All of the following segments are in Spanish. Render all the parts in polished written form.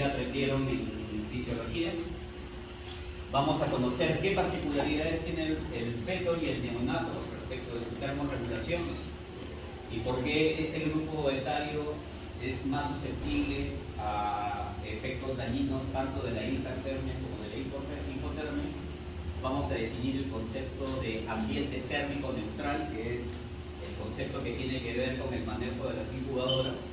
ya aprendieron en fisiología. Vamos a conocer qué particularidades tiene el feto y el neonato respecto de su termorregulación y por qué este grupo etario es más susceptible a efectos dañinos tanto de la hipertermia como de la hipotermia. Vamos a definir el concepto de ambiente térmico neutral, que es el concepto que tiene que ver con el manejo de las incubadoras.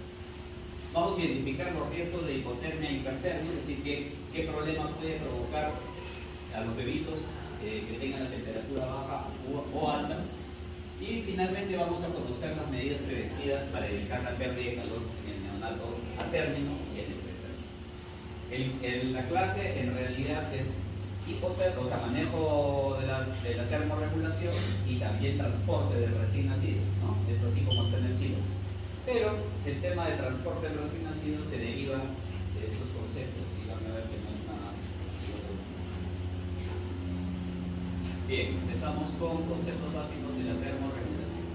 Vamos a identificar los riesgos de hipotermia e hipertermia, es decir, qué problema puede provocar a los bebitos que tengan la temperatura baja o alta. Y finalmente vamos a conocer las medidas preventivas para evitar la pérdida de calor en el neonato atérmico y en el pretermio. La clase en realidad es o sea, manejo de la termorregulación y también transporte del recién nacido, ¿no? Esto así como está en el silo. Pero el tema de transporte del recién nacido se deriva de estos conceptos y van a ver que no es nada. Bien, empezamos con conceptos básicos de la termorregulación.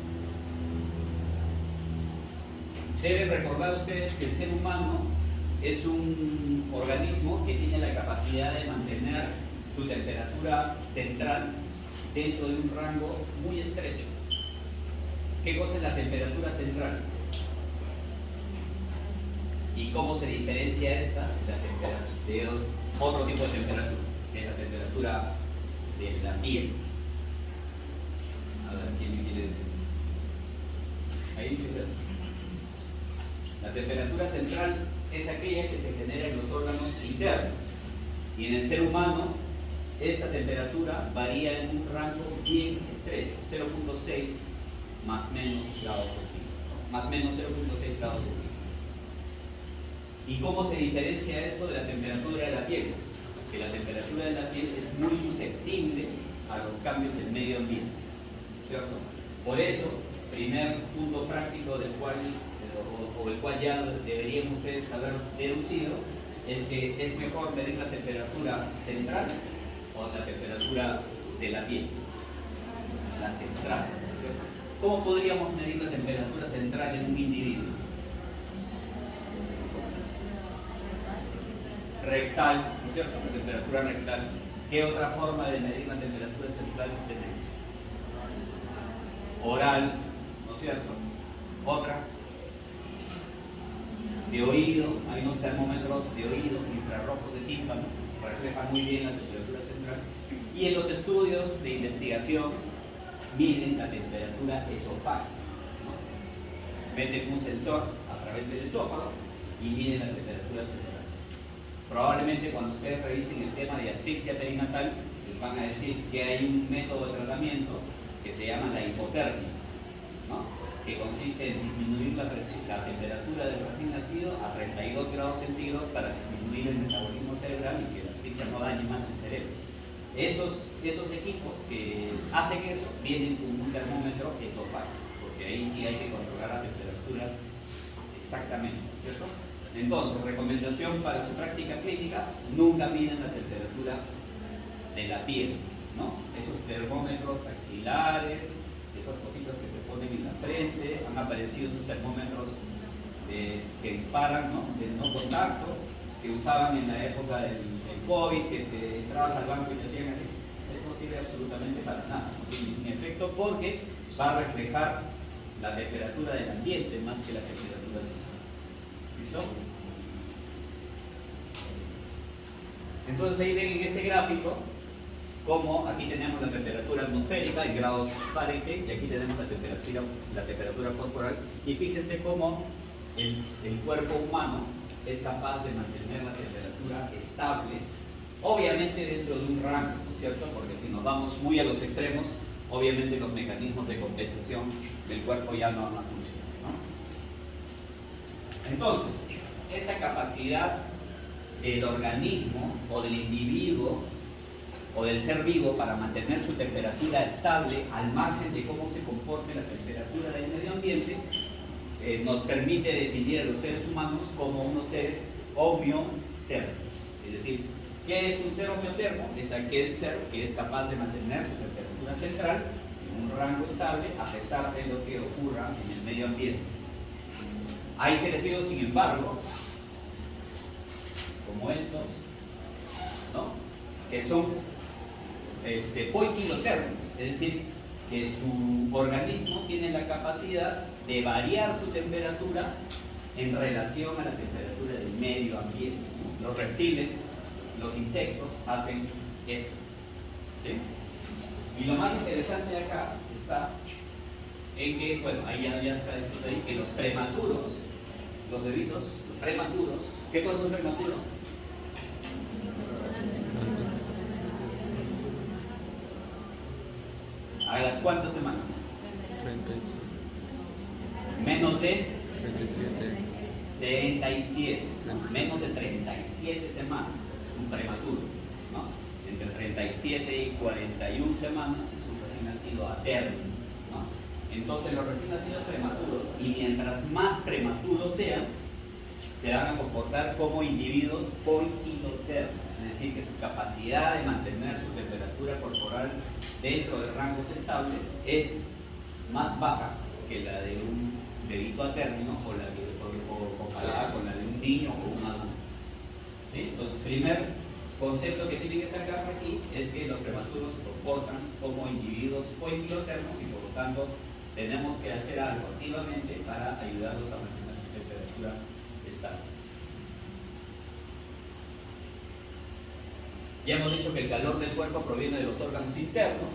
Deben recordar ustedes que el ser humano es un organismo que tiene la capacidad de mantener su temperatura central dentro de un rango muy estrecho. ¿Qué cosa es la temperatura central? ¿Y cómo se diferencia esta de otro tipo de temperatura? Es la temperatura de la piel. A ver, ¿quién me quiere decir? Ahí dice, ¿verdad? La temperatura central es aquella que se genera en los órganos internos. Y en el ser humano, esta temperatura varía en un rango bien estrecho, 0.6 más menos grados centígrados, más menos 0.6 grados centígrados. ¿Y cómo se diferencia esto de la temperatura de la piel? Que la temperatura de la piel es muy susceptible a los cambios del medio ambiente, ¿cierto? Por eso, primer punto práctico del cual, o el cual ya deberían ustedes haber deducido, es que es mejor medir la temperatura central o la temperatura de la piel, la central, ¿cierto? ¿Cómo podríamos medir la temperatura central en un individuo? Rectal, ¿no es cierto? La temperatura rectal. ¿Qué otra forma de medir la temperatura central tenemos? Oral, ¿no es cierto? Otra. De oído, hay unos termómetros de oído, infrarrojos de tímpano, reflejan muy bien la temperatura central. Y en los estudios de investigación miden la temperatura esofágica, ¿no? Meten un sensor a través del esófago y miden la temperatura central. Probablemente cuando ustedes revisen el tema de asfixia perinatal, les van a decir que hay un método de tratamiento que se llama la hipotermia, ¿no? Que consiste en disminuir la temperatura del recién nacido a 32 grados centígrados para disminuir el metabolismo cerebral y que la asfixia no dañe más el cerebro. Esos equipos que hacen eso vienen con un termómetro esofágico, porque ahí sí hay que controlar la temperatura exactamente, ¿cierto? Entonces, recomendación para su práctica clínica: nunca miden la temperatura de la piel, ¿no? Esos termómetros axilares, esas cositas que se ponen en la frente, han aparecido esos termómetros que disparan, ¿no? De no contacto, que usaban en la época del COVID, que te entrabas al banco y te hacían así. Eso no sirve absolutamente para nada, no tiene ningún efecto, porque va a reflejar la temperatura del ambiente más que la temperatura central. ¿Listo? Entonces ahí ven en este gráfico como aquí tenemos la temperatura atmosférica en grados Fahrenheit y aquí tenemos la temperatura corporal, y fíjense cómo el cuerpo humano es capaz de mantener la temperatura estable, obviamente dentro de un rango, ¿no es cierto? Porque si nos vamos muy a los extremos, obviamente los mecanismos de compensación del cuerpo ya no van a funcionar, ¿no? Entonces, esa capacidad del organismo o del individuo o del ser vivo para mantener su temperatura estable al margen de cómo se comporte la temperatura del medio ambiente, nos permite definir a los seres humanos como unos seres homeotérmicos. Es decir, ¿qué es un ser homeotermo? Es aquel ser que es capaz de mantener su temperatura central en un rango estable a pesar de lo que ocurra en el medio ambiente. Hay seres vivos, sin embargo, como estos, ¿no? Que son poikilotérmicos, es decir, que su organismo tiene la capacidad de variar su temperatura en relación a la temperatura del medio ambiente, ¿no? Los reptiles, los insectos hacen eso, ¿sí? Y lo más interesante acá está en que, bueno, ahí ya está escrito ahí, que los prematuros, los bebitos, los prematuros, ¿qué cosa es un prematuro? ¿A las cuántas semanas? 36. Menos de 37. 37, ¿no? Menos de 37 semanas, es un prematuro, ¿no? Entre 37 y 41 semanas es un recién nacido a término, ¿no? Entonces los recién nacidos prematuros, y mientras más prematuros sean, se van a comportar como individuos poikilotérmicos, es decir, que su capacidad de mantener su temperatura corporal dentro de rangos estables es más baja que la de un bebito a término o comparada con la de un niño o un adulto, ¿sí? Entonces, primer concepto que tienen que sacar aquí es que los prematuros se comportan como individuos poikilotérmicos y por lo tanto tenemos que hacer algo activamente para ayudarlos a mantener su temperatura estable. Ya hemos dicho que el calor del cuerpo proviene de los órganos internos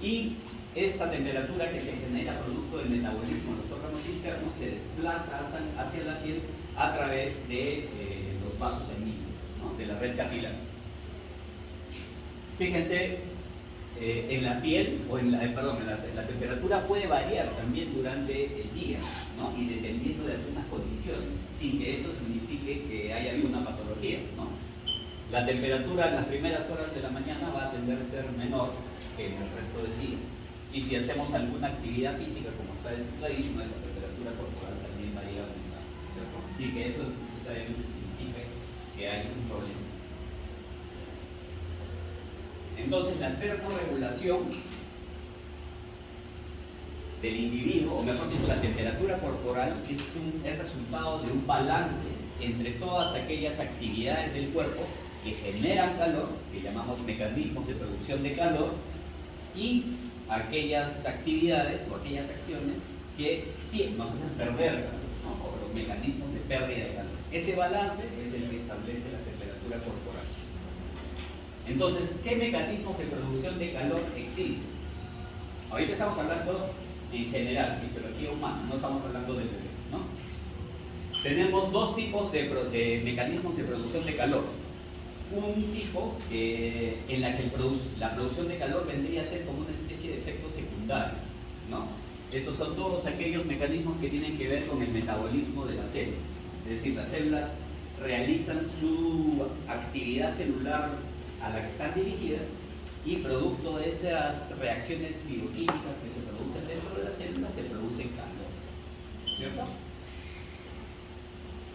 y esta temperatura que se genera producto del metabolismo de los órganos internos se desplaza hacia la piel a través de los vasos sanguíneos, ¿no? De la red capilar. Fíjense, en la piel, o la temperatura puede variar también durante el día, ¿no? Y dependiendo de algunas condiciones, sin que esto signifique que haya alguna patología, ¿no? La temperatura en las primeras horas de la mañana va a tender a ser menor que en el resto del día. Y si hacemos alguna actividad física, como está descrito ahí, nuestra temperatura corporal también va a ir aumentando, ¿cierto? Así que eso necesariamente significa que hay un problema. Entonces, la termorregulación del individuo, o mejor dicho, la temperatura corporal, es resultado de un balance entre todas aquellas actividades del cuerpo que generan calor, que llamamos mecanismos de producción de calor, y aquellas actividades o aquellas acciones que nos hacen perder calor, ¿no? O los mecanismos de pérdida de calor. Ese balance es el que establece la temperatura corporal. Entonces, ¿qué mecanismos de producción de calor existen? Ahorita estamos hablando en general, fisiología humana, no estamos hablando del bebé, ¿no? Tenemos dos tipos de mecanismos de producción de calor. Un tipo en la que la producción de calor vendría a ser como una especie de efecto secundario, ¿no? Estos son todos aquellos mecanismos que tienen que ver con el metabolismo de las células. Es decir, las células realizan su actividad celular a la que están dirigidas y producto de esas reacciones bioquímicas que se producen dentro de las células se produce calor, ¿cierto?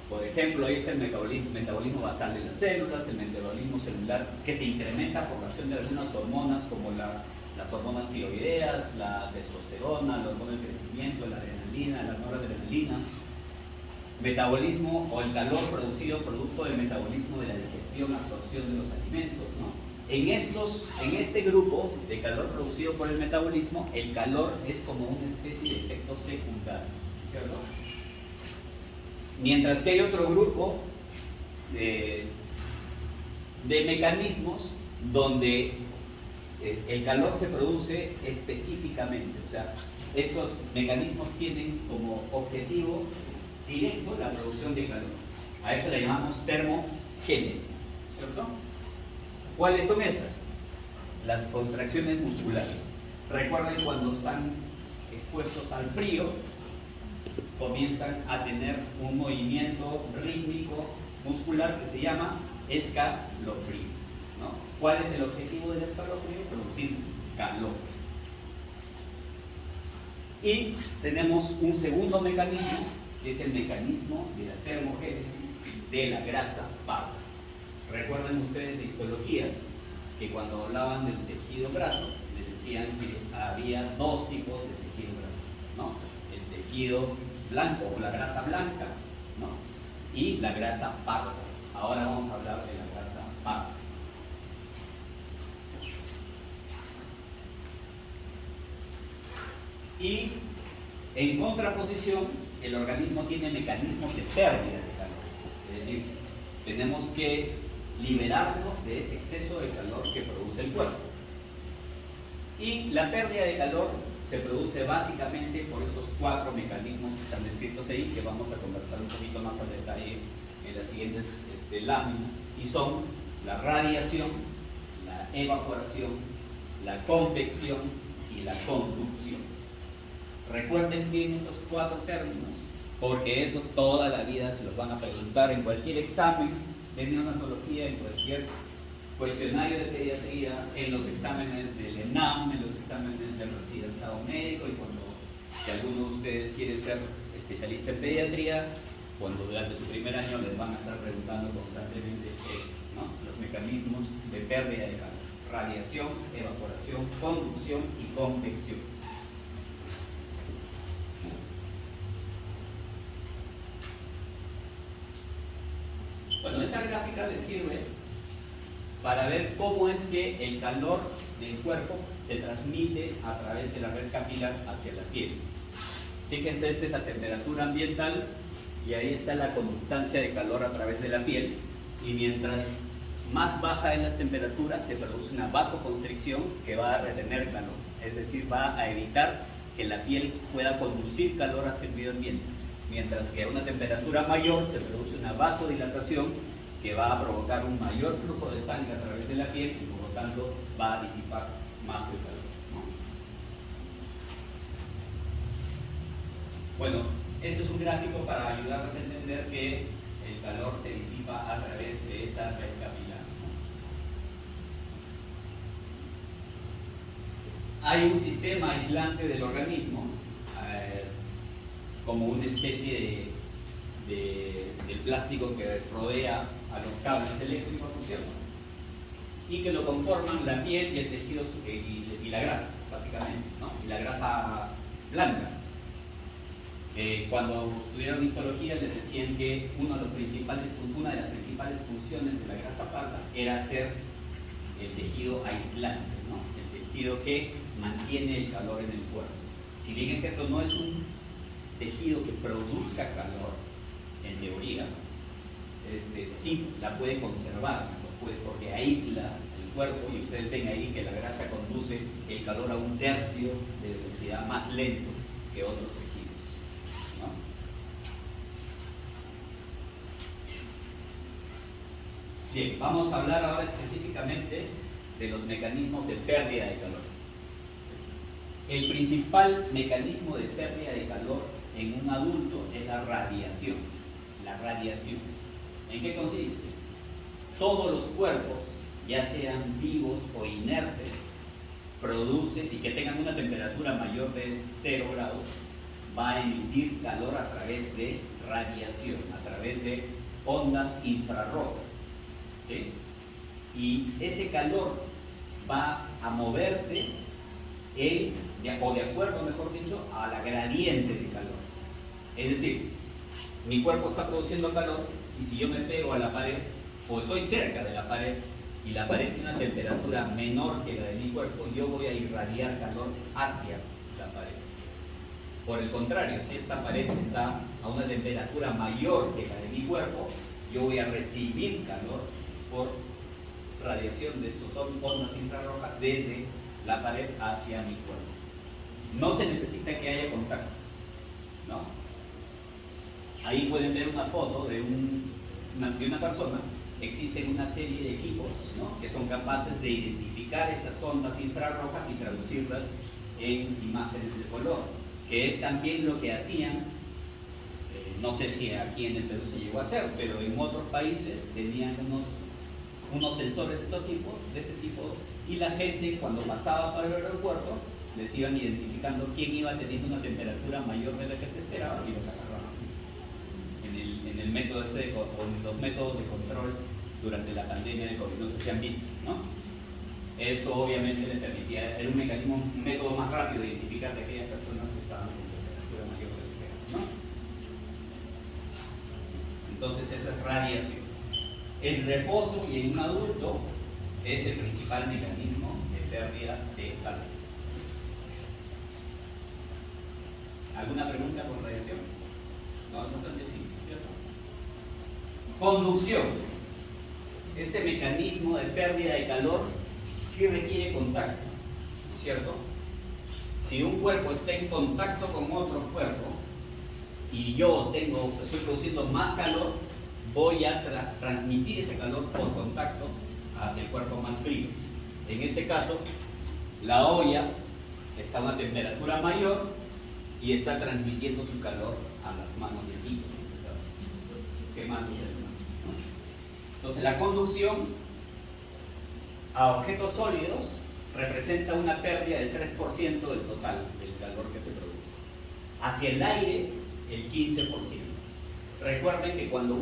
Por ejemplo, ahí está el metabolismo basal de las células, el metabolismo celular que se incrementa por la acción de algunas hormonas como las hormonas tiroideas, la testosterona, la hormona del crecimiento, la adrenalina, la noradrenalina. Metabolismo o el calor producido producto del metabolismo de la digestión, absorción de los alimentos, ¿no? En este grupo de calor producido por el metabolismo, el calor es como una especie de efecto secundario, ¿cierto? Mientras que hay otro grupo de mecanismos donde el calor se produce específicamente, o sea, estos mecanismos tienen como objetivo directo la producción de calor. A eso le llamamos termogénesis, ¿cierto? ¿Cuáles son estas? Las contracciones musculares. Recuerden cuando están expuestos al frío, comienzan a tener un movimiento rítmico muscular que se llama escalofrío, ¿no? ¿Cuál es el objetivo del escalofrío? Producir calor. Y tenemos un segundo mecanismo, que es el mecanismo de la termogénesis de la grasa parda. Recuerden ustedes de histología que cuando hablaban del tejido graso les decían que había dos tipos de tejido graso, ¿no? El tejido blanco o la grasa blanca, ¿no? Y la grasa parda. Ahora vamos a hablar de la grasa parda. Y en contraposición, el organismo tiene mecanismos de pérdida de calor. Es decir, tenemos que liberarnos de ese exceso de calor que produce el cuerpo. Y la pérdida de calor se produce básicamente por estos 4 mecanismos que están descritos ahí, que vamos a conversar un poquito más al detalle en las siguientes láminas, y son la radiación, la evaporación, la convección y la conducción. Recuerden bien esos 4 términos, porque eso toda la vida se los van a preguntar en cualquier examen de neonatología, en cualquier cuestionario de pediatría, en los exámenes del ENAM, en los exámenes del residentado médico, y cuando, si alguno de ustedes quiere ser especialista en pediatría, cuando durante su primer año les van a estar preguntando constantemente eso, ¿no? Los mecanismos de pérdida de calor: radiación, evaporación, conducción y convección. Bueno, esta gráfica les sirve para ver cómo es que el calor del cuerpo se transmite a través de la red capilar hacia la piel. Fíjense, esta es la temperatura ambiental y ahí está la conductancia de calor a través de la piel, y mientras más baja en las temperaturas se produce una vasoconstricción que va a retener calor, es decir, va a evitar que la piel pueda conducir calor hacia el medio ambiente, mientras que a una temperatura mayor se produce una vasodilatación que va a provocar un mayor flujo de sangre a través de la piel y por lo tanto va a disipar más el calor, ¿no? Bueno, este es un gráfico para ayudarles a entender que el calor se disipa a través de esa red capilar, ¿no? Hay un sistema aislante del organismo, como una especie del plástico que rodea a los cables eléctricos, ¿no es cierto? Y que lo conforman la piel y el tejido y la grasa, básicamente, ¿no? Y la grasa blanca. Cuando estudiaron histología les decían que una de las principales funciones de la grasa parda era ser el tejido aislante, ¿no? El tejido que mantiene el calor en el cuerpo. Si bien es cierto, no es un tejido que produzca calor, en teoría, sí la puede conservar, porque aísla el cuerpo, y ustedes ven ahí que la grasa conduce el calor a 1/3 de velocidad más lento que otros tejidos, ¿no? Bien, vamos a hablar ahora específicamente de los mecanismos de pérdida de calor. El principal mecanismo de pérdida de calor en un adulto es la radiación. La radiación. ¿En qué consiste? Todos los cuerpos, ya sean vivos o inertes, producen, y que tengan una temperatura mayor de 0 grados, va a emitir calor a través de radiación, a través de ondas infrarrojas, ¿sí? Y ese calor va a moverse de acuerdo, mejor dicho, a la gradiente de calor. Es decir, mi cuerpo está produciendo calor, y si yo me pego a la pared o estoy cerca de la pared y la pared tiene una temperatura menor que la de mi cuerpo, yo voy a irradiar calor hacia la pared. Por el contrario, si esta pared está a una temperatura mayor que la de mi cuerpo, yo voy a recibir calor por radiación de estas ondas infrarrojas desde la pared hacia mi cuerpo. No se necesita que haya contacto, ¿no? Ahí pueden ver una foto de una persona. Existen una serie de equipos, ¿no?, que son capaces de identificar estas ondas infrarrojas y traducirlas en imágenes de color, que es también lo que hacían, no sé si aquí en el Perú se llegó a hacer, pero en otros países tenían unos sensores de este tipo, y la gente cuando pasaba por el aeropuerto les iban identificando quién iba teniendo una temperatura mayor de la que se esperaba y los agarraban. En el método o en los métodos de control durante la pandemia de COVID, no sé si han visto, ¿no? Esto obviamente le permitía, era un método más rápido de identificar de aquellas personas que estaban con temperatura mayor de la que era, ¿no? Entonces eso es radiación. El reposo y en un adulto es el principal mecanismo de pérdida de calor. ¿Alguna pregunta con radiación? No, es bastante simple, ¿cierto? Conducción. Este mecanismo de pérdida de calor sí requiere contacto, ¿no es cierto? Si un cuerpo está en contacto con otro cuerpo y yo estoy produciendo más calor, voy a transmitir ese calor por contacto hacia el cuerpo más frío. En este caso, la olla está a una temperatura mayor y está transmitiendo su calor a las manos del tipo, quemándose el mano, ¿no? Entonces, la conducción a objetos sólidos representa una pérdida del 3% del total del calor que se produce. Hacia el aire, el 15%. Recuerden que cuando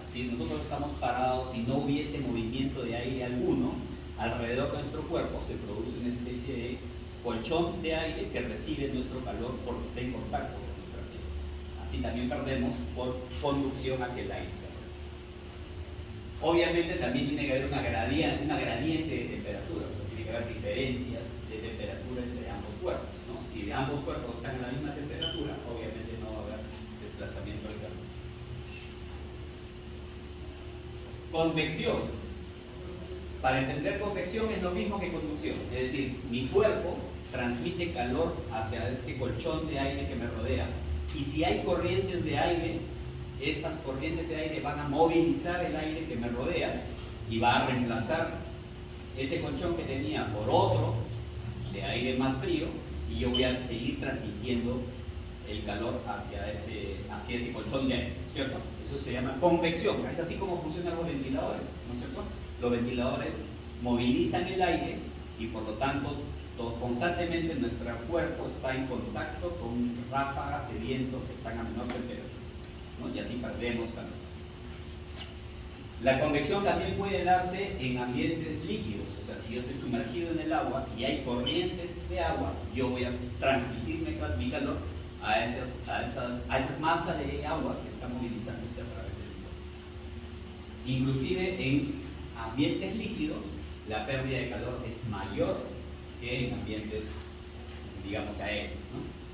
si nosotros estamos parados y no hubiese movimiento de aire alguno, alrededor de nuestro cuerpo se produce una especie de colchón de aire que recibe nuestro calor porque está en contacto con nuestra piel. Así también perdemos por conducción hacia el aire. Obviamente también tiene que haber una gradiente de temperatura, o sea, tiene que haber diferencias de temperatura entre ambos cuerpos, ¿no? Si ambos cuerpos están en la misma temperatura, obviamente no va a haber desplazamiento del calor. Convección. Para entender convección es lo mismo que conducción, es decir, mi cuerpo transmite calor hacia este colchón de aire que me rodea, y si hay corrientes de aire, estas corrientes de aire van a movilizar el aire que me rodea y va a reemplazar ese colchón que tenía por otro de aire más frío, y yo voy a seguir transmitiendo el calor hacia ese colchón de aire, ¿cierto? Eso se llama convección. Es así como funcionan los ventiladores, ¿no es cierto? Los ventiladores movilizan el aire y por lo tanto constantemente nuestro cuerpo está en contacto con ráfagas de viento que están a menor temperatura, ¿no? Y así perdemos calor. La convección también puede darse en ambientes líquidos, o sea, si yo estoy sumergido en el agua y hay corrientes de agua, yo voy a transmitir mi calor a esas masas de agua que están movilizándose a través del vapor. Inclusive en ambientes líquidos, la pérdida de calor es mayor que en ambientes, digamos, aéreos, ¿no?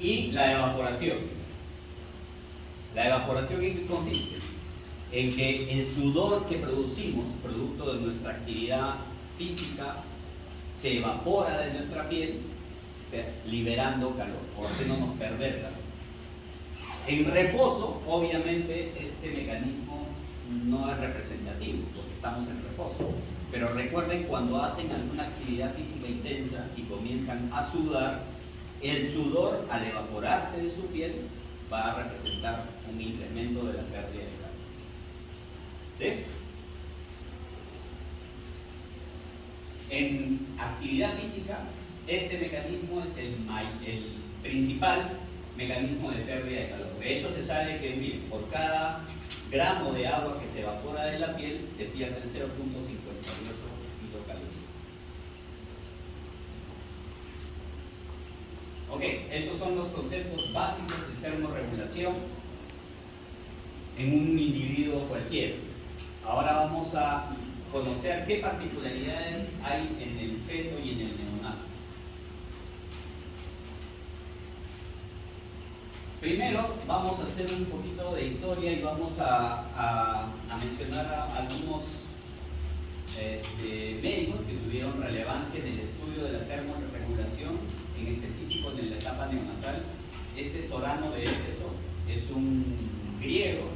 Y la evaporación. ¿La evaporación en qué consiste? En que el sudor que producimos, producto de nuestra actividad física, se evapora de nuestra piel, liberando calor, o haciéndonos perder calor. En reposo, obviamente, este mecanismo no es representativo, porque estamos en reposo. Pero recuerden, cuando hacen alguna actividad física intensa y comienzan a sudar, el sudor, al evaporarse de su piel, va a representar un incremento de la pérdida de calor. ¿Sí? En actividad física, este mecanismo es el principal mecanismo de pérdida de calor. De hecho, se sabe que, miren, por cada gramo de agua que se evapora de la piel, se pierden 0.58 kilocalorías. Ok, esos son los conceptos básicos de termorregulación en un individuo cualquiera. Ahora vamos a conocer qué particularidades hay en el feto y en el neonato. Primero vamos a hacer un poquito de historia y vamos a mencionar a algunos médicos que tuvieron relevancia en el estudio de la termorregulación, en específico en la etapa neonatal. Sorano de Éfeso es un griego,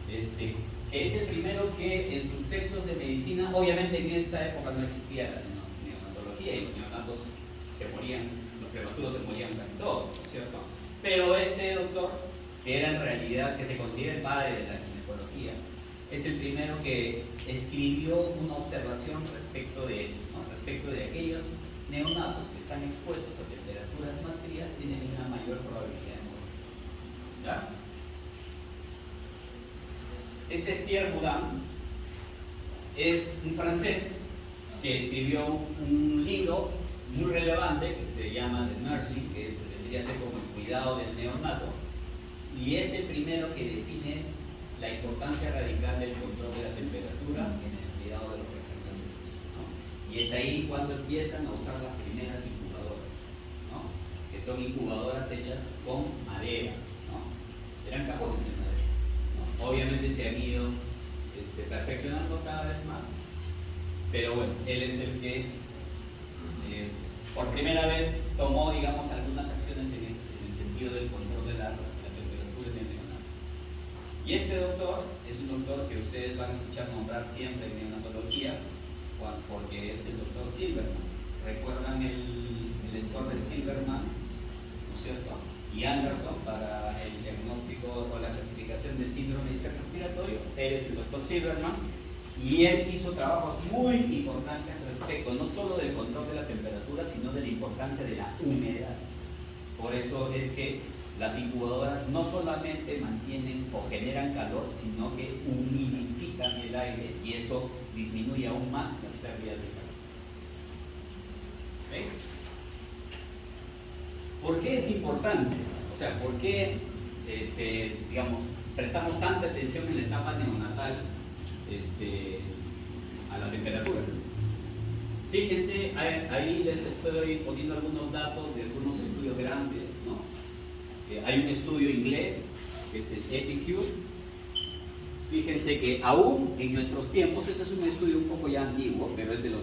que es el primero que en sus textos de medicina, obviamente en esta época no existía la neonatología y los neonatos se morían, los prematuros se morían casi todos, ¿no es cierto? Pero este doctor, que era en realidad, que se considera el padre de la ginecología, es el primero que escribió una observación respecto de esto, ¿no? Respecto de aquellos neonatos que están expuestos a temperaturas más frías, tienen una mayor probabilidad de morir. ¿Ya? Este es Pierre Boudin, es un francés que escribió un libro muy relevante que se llama The Nursling, que vendría vendría a ser como el cuidado del neonato, y es el primero que define la importancia radical del control de la temperatura en el cuidado de los recién nacidos, ¿no? Y es ahí cuando empiezan a usar las primeras incubadoras, ¿no? Que son incubadoras hechas con madera, ¿no? Eran cajones de madera, ¿no? Obviamente se han ido perfeccionando cada vez más, pero bueno, él es el que por primera vez tomó, digamos, algunas acciones en el sentido del control de la temperatura en el neonato. Y este doctor es un doctor que ustedes van a escuchar nombrar siempre en neonatología, porque es el doctor Silverman. ¿Recuerdan el score de Silverman? ¿No es cierto? Y Anderson para el diagnóstico o la clasificación del síndrome de estrés respiratorio. Él es el doctor Silverman, y él hizo trabajos muy importantes respecto no solo del control de la temperatura, sino de la importancia de la humedad. Por eso es que las incubadoras no solamente mantienen o generan calor, sino que humidifican el aire, y eso disminuye aún más las pérdidas de calor. ¿Okay? ¿Por qué es importante? O sea, ¿por qué digamos, prestamos tanta atención en la etapa neonatal a la temperatura? Fíjense, ahí les estoy poniendo algunos datos de algunos estudios grandes, ¿no? Hay un estudio inglés, que es el EPIQ. Fíjense que aún en nuestros tiempos, ese es un estudio un poco ya antiguo, pero es del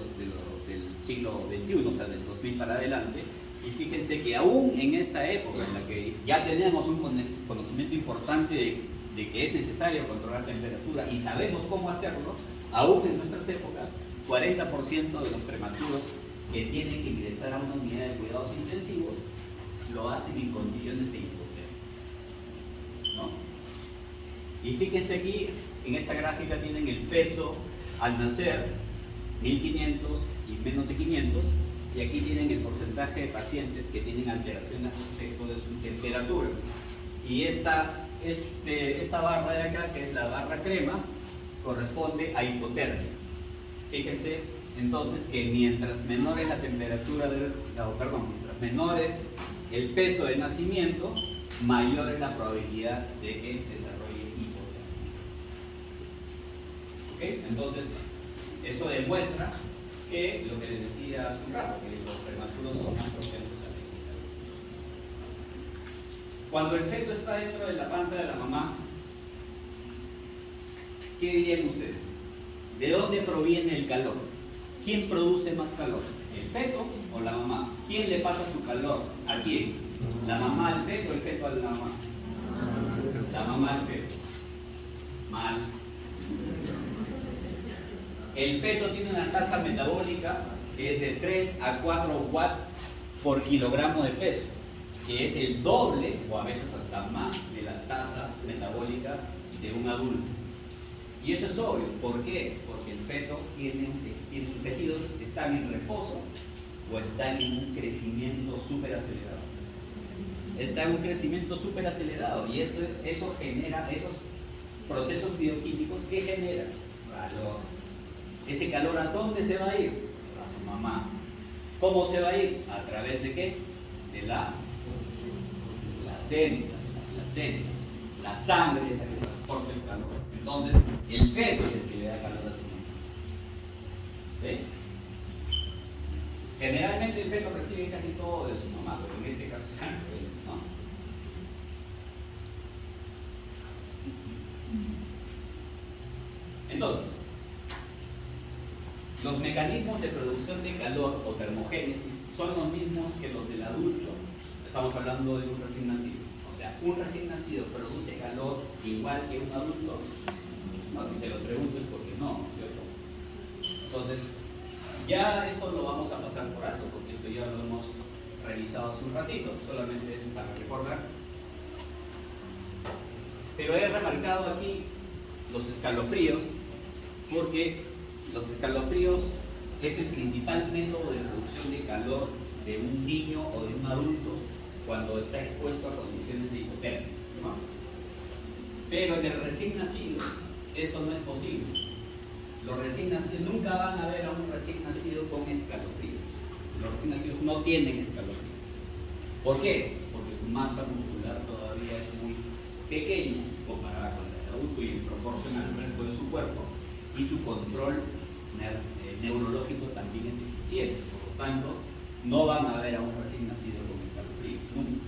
siglo XXI, o sea, del 2000 para adelante. Y fíjense que aún en esta época en la que ya tenemos un conocimiento importante de que es necesario controlar temperatura y sabemos cómo hacerlo, aún en nuestras épocas, 40% de los prematuros que tienen que ingresar a una unidad de cuidados intensivos lo hacen en condiciones de hipotermia, ¿no? Y fíjense aquí, en esta gráfica tienen el peso al nacer, 1500 y menos de 500, y aquí tienen el porcentaje de pacientes que tienen alteraciones respecto de su temperatura. Y esta barra de acá, que es la barra crema, corresponde a hipotermia. Fíjense entonces que mientras menor es la temperatura mientras menor es el peso de nacimiento, mayor es la probabilidad de que desarrolle hipotermia. ¿Ok? Entonces, eso demuestra que lo que les decía hace un rato, que los prematuros son más propensos a la hipotermia. Cuando el feto está dentro de la panza de la mamá, ¿qué dirían ustedes? ¿De dónde proviene el calor? ¿Quién produce más calor? ¿El feto o la mamá? ¿Quién le pasa su calor? ¿A quién? ¿La mamá al feto o el feto a la mamá? La mamá al feto. Mal. El feto tiene una tasa metabólica que es de 3 a 4 watts por kilogramo de peso, que es el doble o a veces hasta más de la tasa metabólica de un adulto. Y eso es obvio. ¿Por qué? Porque el feto tiene sus tejidos están en reposo o están en un crecimiento súper acelerado. Está en un crecimiento súper acelerado, y eso genera esos procesos bioquímicos que generan calor. Ese calor, ¿a dónde se va a ir? A su mamá. ¿Cómo se va a ir? ¿A través de qué? De la placenta. La sangre es la que transporta el calor. Entonces, el feto es el que le da calor a su mamá. ¿Sí? Generalmente el feto recibe casi todo de su mamá, pero en este caso es al revés, ¿no? Entonces, los mecanismos de producción de calor o termogénesis son los mismos que los del adulto. Estamos hablando de un recién nacido. O sea, un recién nacido produce calor igual que un adulto. No, si se lo pregunto es porque no, ¿cierto? Entonces, ya esto lo vamos a pasar por alto, porque esto ya lo hemos revisado hace un ratito, solamente es para recordar. Pero he remarcado aquí los escalofríos, porque los escalofríos es el principal método de producción de calor de un niño o de un adulto cuando está expuesto a condiciones de hipotermia, ¿no? Pero en el recién nacido esto no es posible. Los recién nacidos nunca van a ver a un recién nacido con escalofríos. Los recién nacidos no tienen escalofríos. ¿Por qué? Porque masa muscular todavía es muy pequeña comparada con la del adulto y en proporción al resto de su cuerpo, y su control neurológico también es deficiente. Por lo tanto, no van a ver a un recién nacido con escalofríos, nunca.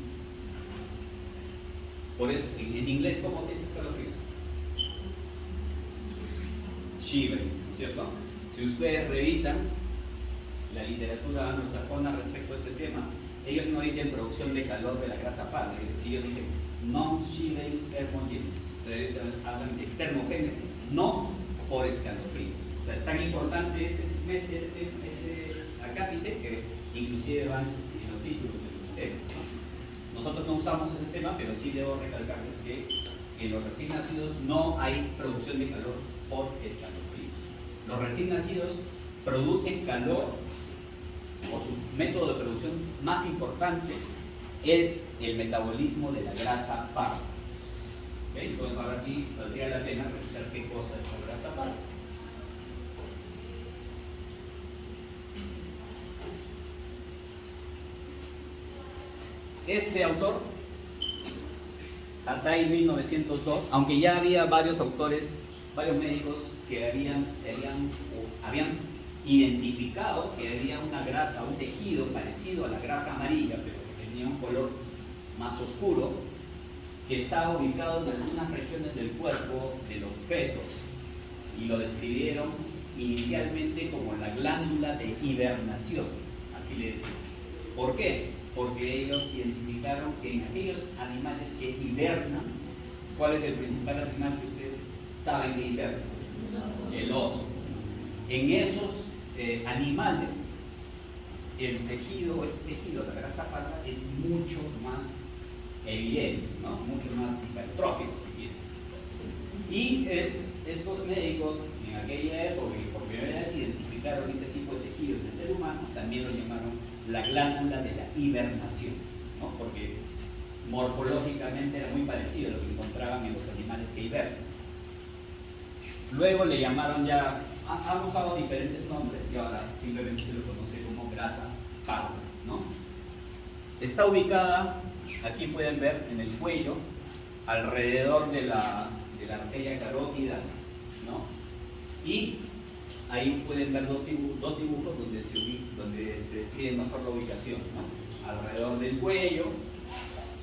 Por eso, en inglés, ¿cómo se dice escalofríos? Shivering, ¿no es cierto? Si ustedes revisan la literatura anglosajona respecto a este tema, ellos no dicen producción de calor de la grasa parda, ellos dicen non-shivering thermogenesis. Ustedes hablan de termogénesis, no por escalofríos. O sea, es tan importante ese acápite que inclusive van en los títulos de los temas, ¿no? Nosotros no usamos ese tema, pero sí debo recalcarles que en los recién nacidos no hay producción de calor por escalofríos. Los recién nacidos producen calor, o su método de producción más importante es el metabolismo de la grasa parda. ¿Okay? Entonces ahora sí valdría la pena revisar qué cosa es la grasa parda. Este autor, Atay 1902, aunque ya había varios autores, varios médicos que habían identificado que había una grasa, un tejido parecido a la grasa amarilla, pero que tenía un color más oscuro, que estaba ubicado en algunas regiones del cuerpo de los fetos, y lo describieron inicialmente como la glándula de hibernación, así le decían. ¿Por qué? Porque ellos identificaron que en aquellos animales que hibernan, ¿cuál es el principal animal que ustedes saben que hiberna? El oso. En esos animales, el tejido, la grasa parda, es mucho más evidente, ¿no? Mucho más hipertrófico, si quieren. Y estos médicos, en aquella época, que por primera vez identificaron este tipo de tejido en el ser humano, también lo llamaron la glándula de la hibernación, ¿no? Porque morfológicamente era muy parecido a lo que encontraban en los animales que hibernan. Luego le llamaron ya, han usado diferentes nombres y ahora simplemente se lo conoce como grasa parda, ¿no? Está ubicada, aquí pueden ver, en el cuello, alrededor de la arteria carótida, ¿no? Y ahí pueden ver dos dibujos donde se describe mejor la ubicación, ¿no? Alrededor del cuello,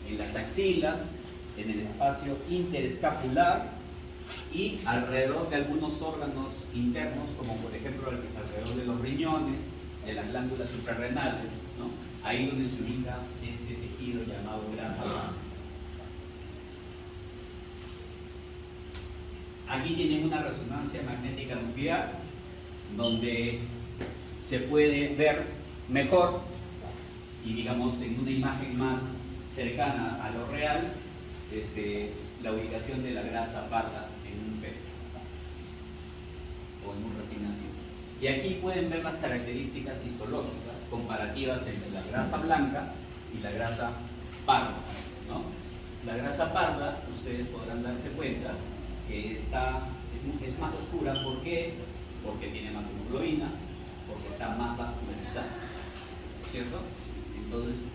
en las axilas, en el espacio interescapular y alrededor de algunos órganos internos, como por ejemplo alrededor de los riñones, de las glándulas suprarrenales, ¿no? Ahí donde se ubica este tejido llamado grasa parda. Aquí tienen una resonancia magnética nuclear, donde se puede ver mejor y digamos en una imagen más cercana a lo real la ubicación de la grasa parda en un feto o en un recién nacido. Y aquí pueden ver las características histológicas comparativas entre la grasa blanca y la grasa parda, ¿no? La grasa parda, ustedes podrán darse cuenta que es más oscura. ¿Por qué? Porque tiene más hemoglobina, porque está más vascularizada, ¿cierto? Entonces,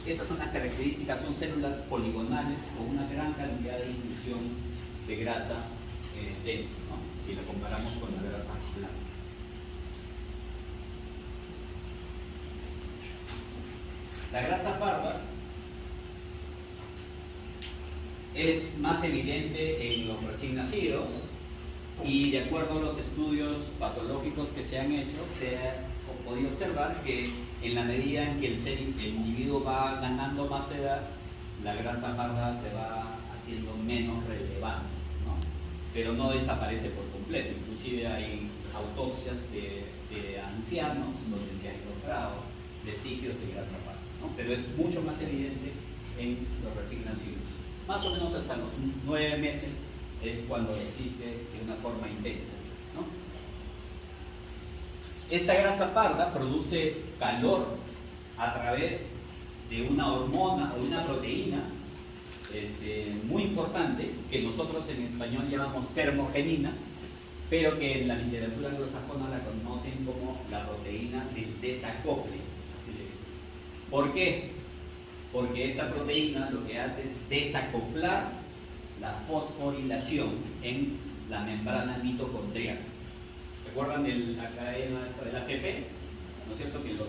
esas son las características, son células poligonales con una gran cantidad de inclusión de grasa dentro, ¿no? Si lo comparamos con la grasa blanca. La grasa parda es más evidente en los recién nacidos y de acuerdo a los estudios patológicos que se han hecho, se ha podido observar que en la medida en que el individuo va ganando más edad, la grasa parda se va haciendo menos relevante, ¿no? Pero no desaparece por completo. Inclusive hay autopsias de ancianos donde se han encontrado vestigios de grasa parda, ¿no? Pero es mucho más evidente en los recién nacidos. Más o menos hasta los 9 meses es cuando existe de una forma intensa, ¿no? Esta grasa parda produce calor a través de una hormona o una proteína muy importante que nosotros en español llamamos termogenina, pero que en la literatura anglosajona la conocen como la proteína del desacople, así le dicen. ¿Por qué? porque esta proteína lo que hace es desacoplar la fosforilación en la membrana mitocondrial. ¿Recuerdan la cadena esta del ATP? ¿No es cierto? Que los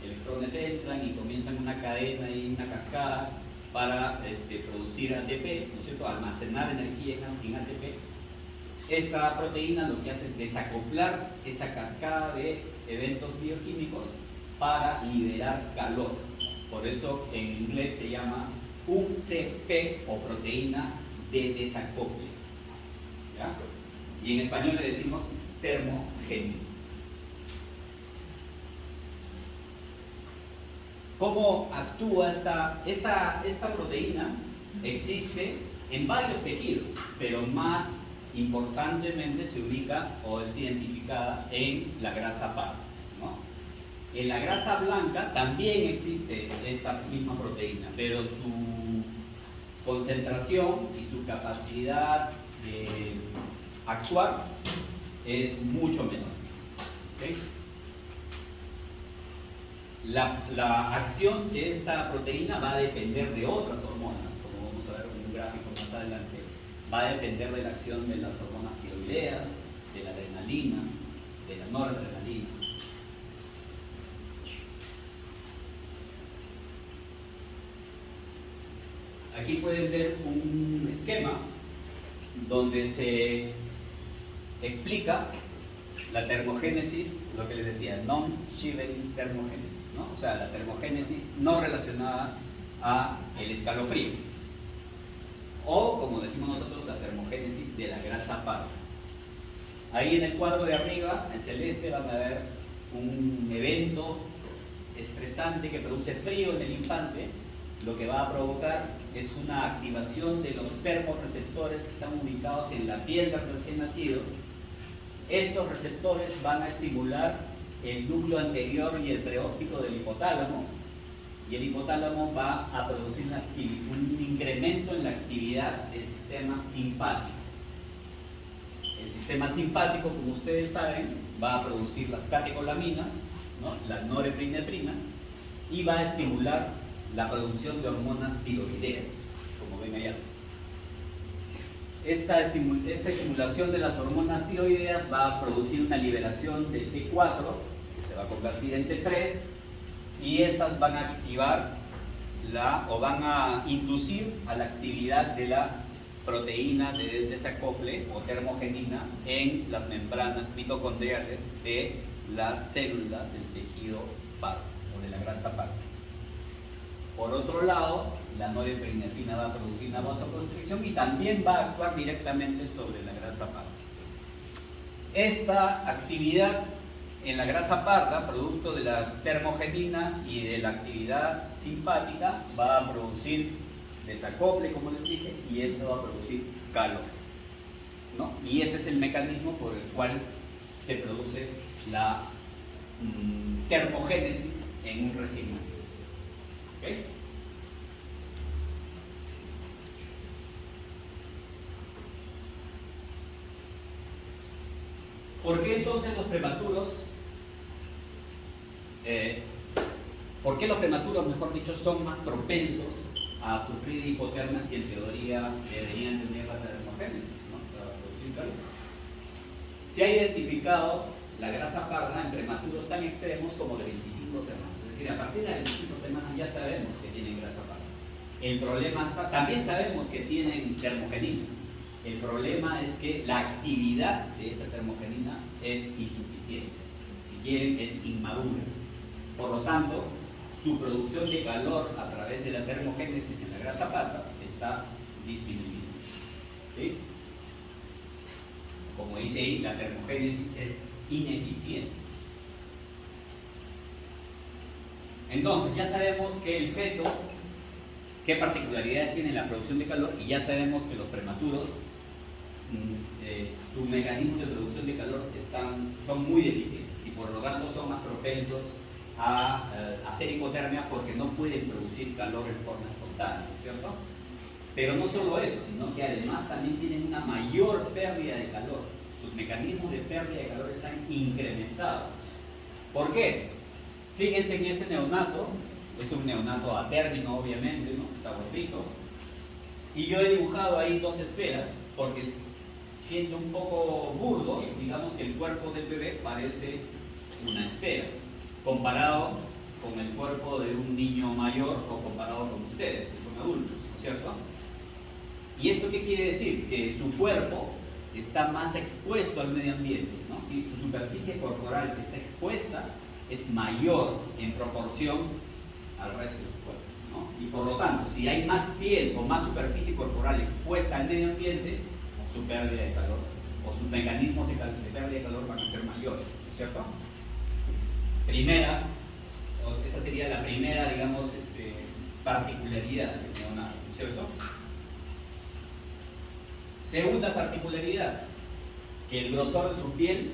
electrones entran y comienzan una cadena y una cascada para producir ATP, ¿no es cierto? Almacenar energía en ATP. Esta proteína lo que hace es desacoplar esa cascada de eventos bioquímicos para liberar calor. Por eso en inglés se llama UCP o proteína de desacople. ¿Ya? Y en español le decimos termogénico. ¿Cómo actúa esta proteína? Existe en varios tejidos, pero más importantemente se ubica o es identificada en la grasa parda, ¿no? En la grasa blanca también existe esta misma proteína, pero su concentración y su capacidad de actuar es mucho menor. ¿Sí? La acción de esta proteína va a depender de otras hormonas, como vamos a ver en un gráfico más adelante. Va a depender de la acción de las hormonas tiroideas, de la adrenalina, de la noradrenalina. Aquí pueden ver un esquema donde se explica la termogénesis, lo que les decía, non-shivering termogénesis, ¿no? O sea, la termogénesis no relacionada a el escalofrío. O, como decimos nosotros, la termogénesis de la grasa parda. Ahí en el cuadro de arriba, en celeste, van a ver un evento estresante que produce frío en el infante. Lo que va a provocar es una activación de los termorreceptores que están ubicados en la piel del recién nacido. Estos receptores van a estimular el núcleo anterior y el preóptico del hipotálamo, y el hipotálamo va a producir un incremento en la actividad del sistema simpático. El sistema simpático, como ustedes saben, va a producir las catecolaminas, ¿no? La norepinefrina, y va a estimular la producción de hormonas tiroideas, como ven allá. Esta estimulación de las hormonas tiroideas va a producir una liberación de T4, que se va a convertir en T3, y estas van a activar o van a inducir a la actividad de la proteína de desacople o termogenina en las membranas mitocondriales de las células del tejido pardo o de la grasa parda. Por otro lado, la norepinefrina va a producir una vasoconstricción y también va a actuar directamente sobre la grasa parda. Esta actividad en la grasa parda, producto de la termogenina y de la actividad simpática, va a producir desacople, como les dije, y esto va a producir calor, ¿no? Y este es el mecanismo por el cual se produce la termogénesis en un recién nacido. ¿Okay? ¿Por qué entonces los prematuros, mejor dicho, son más propensos a sufrir hipotermia si en teoría deberían tener la termogénesis, ¿no? Para producir calor? Se ha identificado la grasa parda en prematuros tan extremos como de 25 semanas. Es decir, a partir de las 25 semanas ya sabemos que tienen grasa parda. El problema está, también sabemos que tienen termogenina. El problema es que la actividad de esa termogenina es insuficiente. Si quieren, es inmadura. Por lo tanto, su producción de calor a través de la termogénesis en la grasa parda está disminuyendo. ¿Sí? Como dice ahí, la termogénesis es ineficiente. Entonces, ya sabemos que el feto, qué particularidades tiene la producción de calor, y ya sabemos que los prematuros, sus mecanismos de producción de calor son muy deficientes y por lo tanto son más propensos a hacer hipotermia porque no pueden producir calor en forma espontánea, ¿cierto? Pero no solo eso, sino que además también tienen una mayor pérdida de calor. Sus mecanismos de pérdida de calor están incrementados. ¿Por qué? Fíjense en este neonato, Esto es un neonato a término, obviamente, ¿no? Está gordito. Y yo he dibujado ahí dos esferas, porque siendo un poco burdos, digamos que el cuerpo del bebé parece una esfera, comparado con el cuerpo de un niño mayor o comparado con ustedes, que son adultos, ¿no es cierto? ¿Y esto qué quiere decir? Que su cuerpo está más expuesto al medio ambiente, ¿no? Y su superficie corporal que está expuesta es mayor en proporción al resto de su cuerpo, ¿no? Y por lo tanto, si hay más piel o más superficie corporal expuesta al medio ambiente, su pérdida de calor o sus mecanismos de pérdida de calor van a ser mayores, ¿no es cierto? Primera, esa sería la primera, digamos, particularidad del neonato, ¿no es cierto? Segunda particularidad, que el grosor de su piel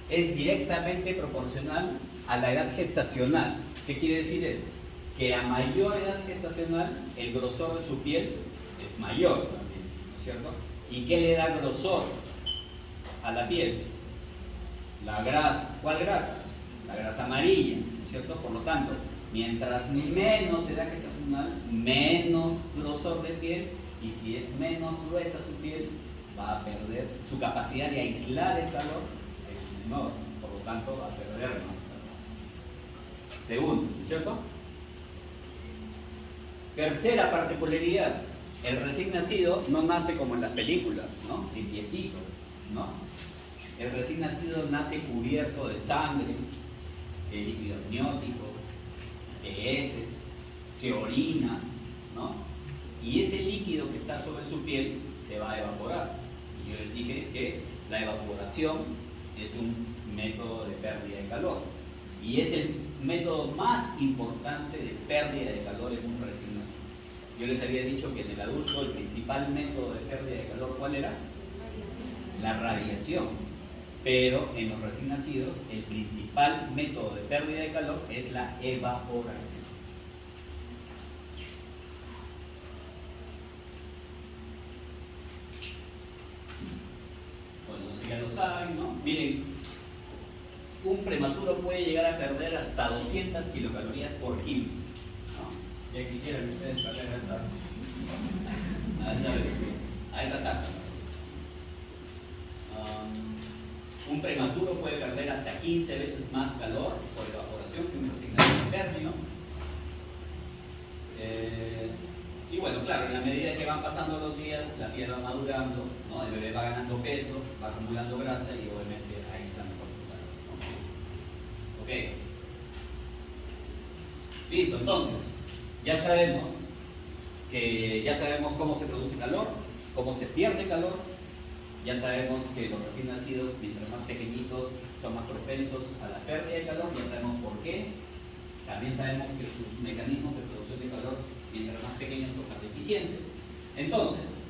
es directamente proporcional a la edad gestacional. ¿Qué quiere decir eso? Que a mayor edad gestacional, el grosor de su piel es mayor también, ¿no es cierto? ¿Y qué le da grosor a la piel? La grasa. ¿Cuál grasa? La grasa amarilla, ¿no es cierto? Por lo tanto, mientras menos edad gestacional, menos grosor de piel, y si es menos gruesa su piel, va a perder su capacidad de aislar el calor, es menor, por lo tanto va a perder más calor. Segundo, ¿no es cierto? Tercera particularidad, el recién nacido no nace como en las películas, ¿no? Limpiecito, ¿no? El recién nacido nace cubierto de sangre, de líquido amniótico, de heces, se orina, ¿no? Y ese líquido que está sobre su piel se va a evaporar. Y yo les dije que la evaporación es un método de pérdida de calor. Y es el método más importante de pérdida de calor en un recién nacido. Yo les había dicho que en el adulto el principal método de pérdida de calor, ¿cuál era? La radiación. Pero en los recién nacidos el principal método de pérdida de calor es la evaporación. Ya lo saben, ¿no? Miren, un prematuro puede llegar a perder hasta 200 kilocalorías por kilo, ¿no? Ya quisieran ustedes perder a esa velocidad, a esa tasa. Un prematuro puede perder hasta 15 veces más calor por evaporación que un recién nacido en término. Y bueno, claro, en la medida que van pasando los días, la piel va madurando, ¿no? El bebé va ganando peso, va acumulando grasa y obviamente ahí está mejor su calor, ¿no? Ok. Listo, entonces, ya sabemos cómo se produce calor, cómo se pierde calor, ya sabemos que los recién nacidos, mientras más pequeñitos, son más propensos a la pérdida de calor, ya sabemos por qué. También sabemos que sus mecanismos de producción de calor, mientras más pequeños, son más deficientes. Entonces,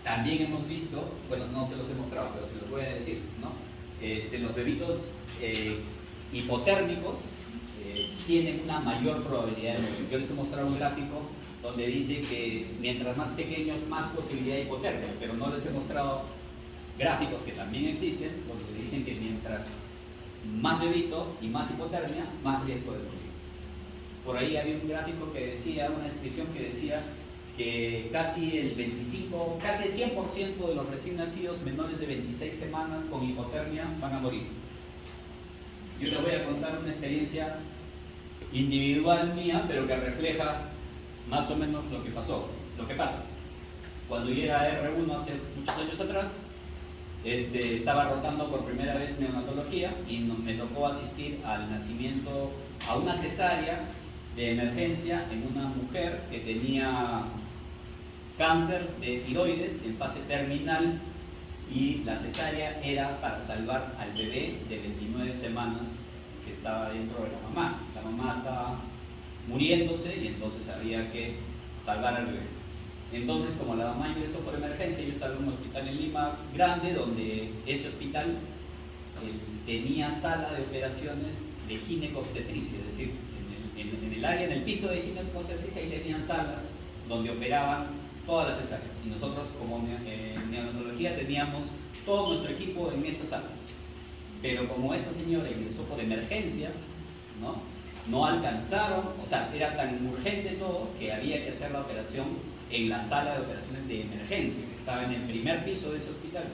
también hemos visto, bueno, no se los he mostrado, pero se los voy a decir, ¿no? Los bebitos hipotérmicos tienen una mayor probabilidad de morir. Yo les he mostrado un gráfico donde dice que mientras más pequeños, más posibilidad de hipotermia, pero no les he mostrado gráficos que también existen, donde dicen que mientras más bebito y más hipotermia, más riesgo de morir. Por ahí había un gráfico que decía, una descripción que decía que casi el 100% de los recién nacidos menores de 26 semanas con hipotermia van a morir. Yo les voy a contar una experiencia individual mía, pero que refleja más o menos lo que pasó. Lo que pasa, cuando yo era R1 hace muchos años atrás, estaba rotando por primera vez neonatología y me tocó asistir al nacimiento, a una cesárea de emergencia en una mujer que tenía cáncer de tiroides en fase terminal, y la cesárea era para salvar al bebé de 29 semanas que estaba dentro de la mamá. La mamá estaba muriéndose y entonces había que salvar al bebé. Entonces, como la mamá ingresó por emergencia, yo estaba en un hospital en Lima grande, donde ese hospital tenía sala de operaciones de ginecobstetricia, es decir, en el área, en el piso de ginecobstetricia, ahí tenían salas donde operaban todas las cesáreas. Y nosotros, como neonatología, teníamos todo nuestro equipo en esas salas. Pero como esta señora ingresó por emergencia, ¿no? no alcanzaron, o sea, era tan urgente todo que había que hacer la operación en la sala de operaciones de emergencia, que estaba en el primer piso de ese hospital.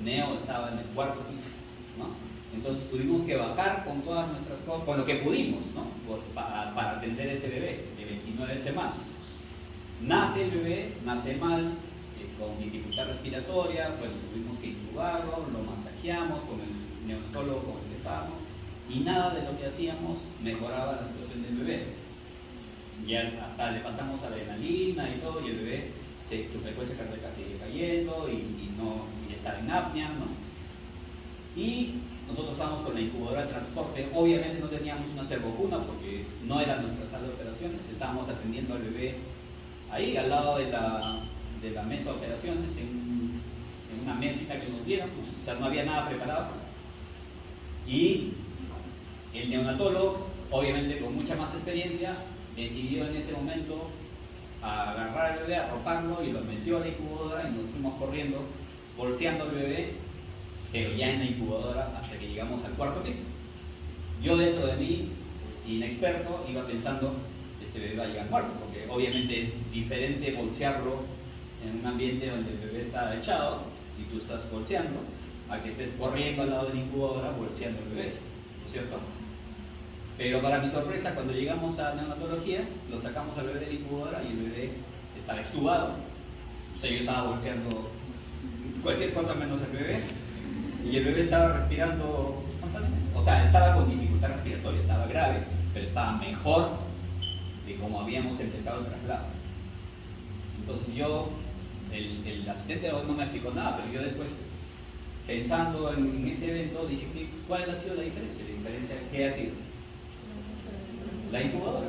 Neo estaba en el cuarto piso, ¿no? Entonces tuvimos que bajar con todas nuestras cosas, con lo que pudimos, ¿no? Para atender ese bebé de 29 semanas. Nace el bebé, nace mal, con dificultad respiratoria, bueno, tuvimos que intubarlo, lo masajeamos con el neonatólogo con el que estábamos, y nada de lo que hacíamos mejoraba la situación del bebé. Ya hasta le pasamos adrenalina y todo, y el bebé, su frecuencia cardíaca sigue cayendo y estaba en apnea, ¿no? Y nosotros estábamos con la incubadora de transporte. Obviamente no teníamos una servocuna porque no era nuestra sala de operaciones, estábamos atendiendo al bebé ahí al lado de la mesa de operaciones, en una mesita que nos dieron, o sea, no había nada preparado. Y el neonatólogo, obviamente con mucha más experiencia, decidió en ese momento agarrar al bebé, arroparlo y lo metió a la incubadora y nos fuimos corriendo, bolseando al bebé, pero ya en la incubadora hasta que llegamos al cuarto piso. Yo dentro de mí, inexperto, iba pensando, este bebé va a llegar muerto, porque obviamente es diferente bolsearlo en un ambiente donde el bebé está echado y tú estás bolseando, a que estés corriendo al lado de la incubadora bolseando al bebé, ¿no es cierto? Pero para mi sorpresa, cuando llegamos a neonatología, lo sacamos al bebé de la incubadora y el bebé estaba extubado. O sea, yo estaba bolseando cualquier cosa menos el bebé, y el bebé estaba respirando espontáneamente. O sea, estaba con dificultad respiratoria, estaba grave, pero estaba mejor de como habíamos empezado el traslado. Entonces yo, el asistente no me explicó nada, pero yo después, pensando en ese evento, dije, ¿cuál ha sido la diferencia? ¿La diferencia qué ha sido? La incubadora,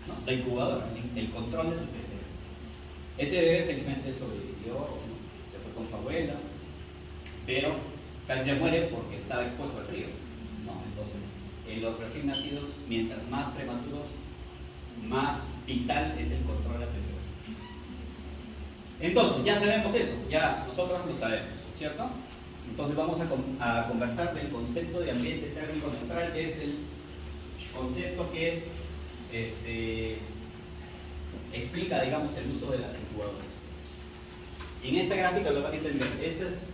¿no? La incubadora, el control de su temperatura. Ese bebé felizmente sobrevivió, ¿no? Se fue con su abuela, pero casi se muere porque estaba expuesto al frío, ¿no? Entonces, en los recién nacidos, mientras más prematuros, más vital es el control de la temperatura. Entonces, ya sabemos eso, ya nosotros lo sabemos, ¿cierto? Entonces vamos a conversar del concepto de ambiente térmico neutral, que es el concepto que explica, digamos, el uso de las incubadoras. Y en esta gráfica lo van a entender. Este es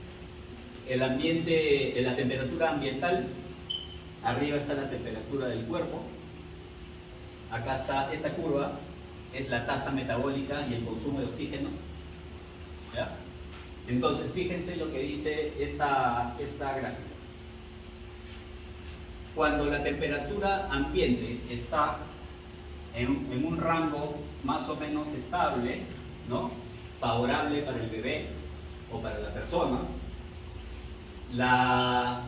el ambiente, la temperatura ambiental. Arriba está la temperatura del cuerpo. Acá está esta curva, es la tasa metabólica y el consumo de oxígeno. ¿Ya? Entonces, fíjense lo que dice esta gráfica. Cuando la temperatura ambiente está en un rango más o menos estable, ¿no? Favorable para el bebé o para la persona,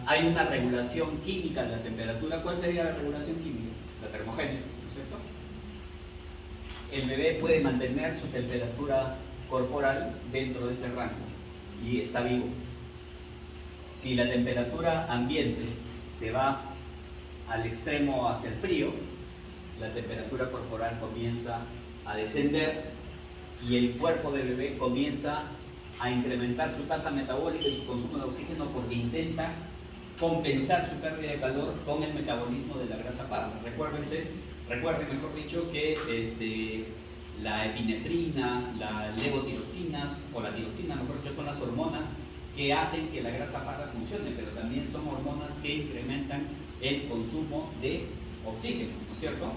hay una regulación química de la temperatura. ¿Cuál sería la regulación química? La termogénesis, ¿no es cierto? El bebé puede mantener su temperatura corporal dentro de ese rango y está vivo. Si la temperatura ambiente se va al extremo hacia el frío, la temperatura corporal comienza a descender y el cuerpo del bebé comienza a incrementar su tasa metabólica y su consumo de oxígeno porque intenta compensar su pérdida de calor con el metabolismo de la grasa parda. Recuerden mejor dicho, que la epinefrina, la levotiroxina o la tiroxina, mejor dicho, son las hormonas que hacen que la grasa parda funcione, pero también son hormonas que incrementan el consumo de oxígeno, ¿no es cierto?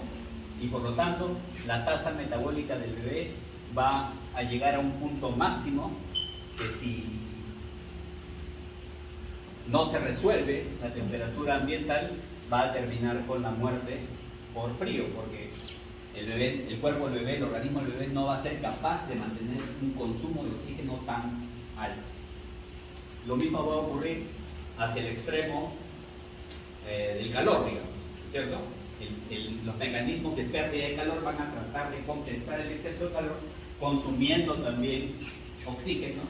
Y por lo tanto, la tasa metabólica del bebé va a llegar a un punto máximo que si no se resuelve la temperatura ambiental, va a terminar con la muerte por frío, porque el cuerpo del bebé, el organismo del bebé no va a ser capaz de mantener un consumo de oxígeno tan alto. Lo mismo va a ocurrir hacia el extremo del calor, digamos, ¿cierto? Los mecanismos de pérdida de calor van a tratar de compensar el exceso de calor consumiendo también oxígeno,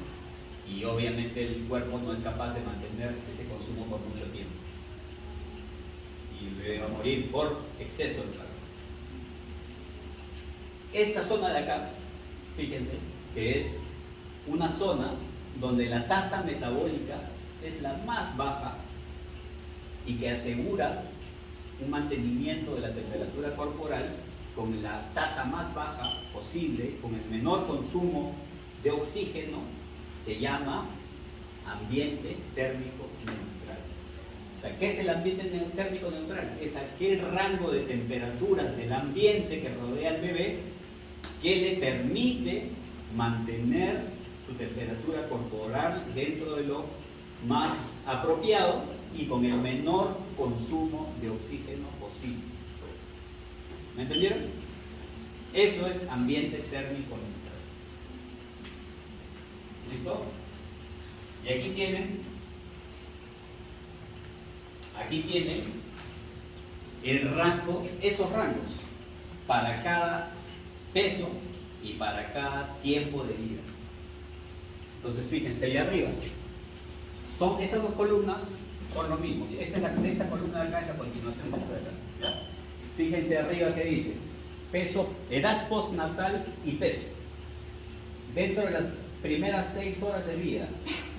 y obviamente el cuerpo no es capaz de mantener ese consumo por mucho tiempo y el bebé va a morir por exceso de calor. Esta zona de acá, fíjense, que es una zona donde la tasa metabólica es la más baja y que asegura un mantenimiento de la temperatura corporal con la tasa más baja posible, con el menor consumo de oxígeno, se llama ambiente térmico neutral. O sea, ¿qué es el ambiente térmico neutral? Es aquel rango de temperaturas del ambiente que rodea al bebé que le permite mantener su temperatura corporal dentro de lo más apropiado y con el menor consumo de oxígeno posible. ¿Me entendieron? Eso es ambiente térmico neutral. ¿Listo? Y aquí tienen el rango, esos rangos para cada peso y para cada tiempo de vida. Entonces fíjense ahí arriba, estas dos columnas son lo mismo. Esta columna de acá es la continuación de esta de acá, ¿ya? Fíjense arriba que dice peso, edad postnatal y peso. Dentro de las primeras 6 horas de vida,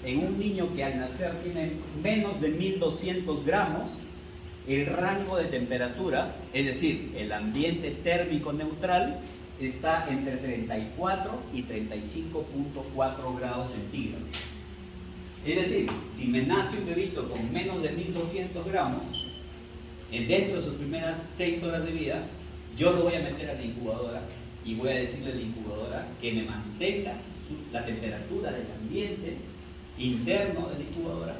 en un niño que al nacer tiene menos de 1200 gramos, el rango de temperatura, es decir, el ambiente térmico neutral, está entre 34 y 35.4 grados centígrados. Es decir, si me nace un bebito con menos de 1200 gramos, dentro de sus primeras 6 horas de vida, yo lo voy a meter a la incubadora y voy a decirle a la incubadora que me mantenga la temperatura del ambiente interno de la incubadora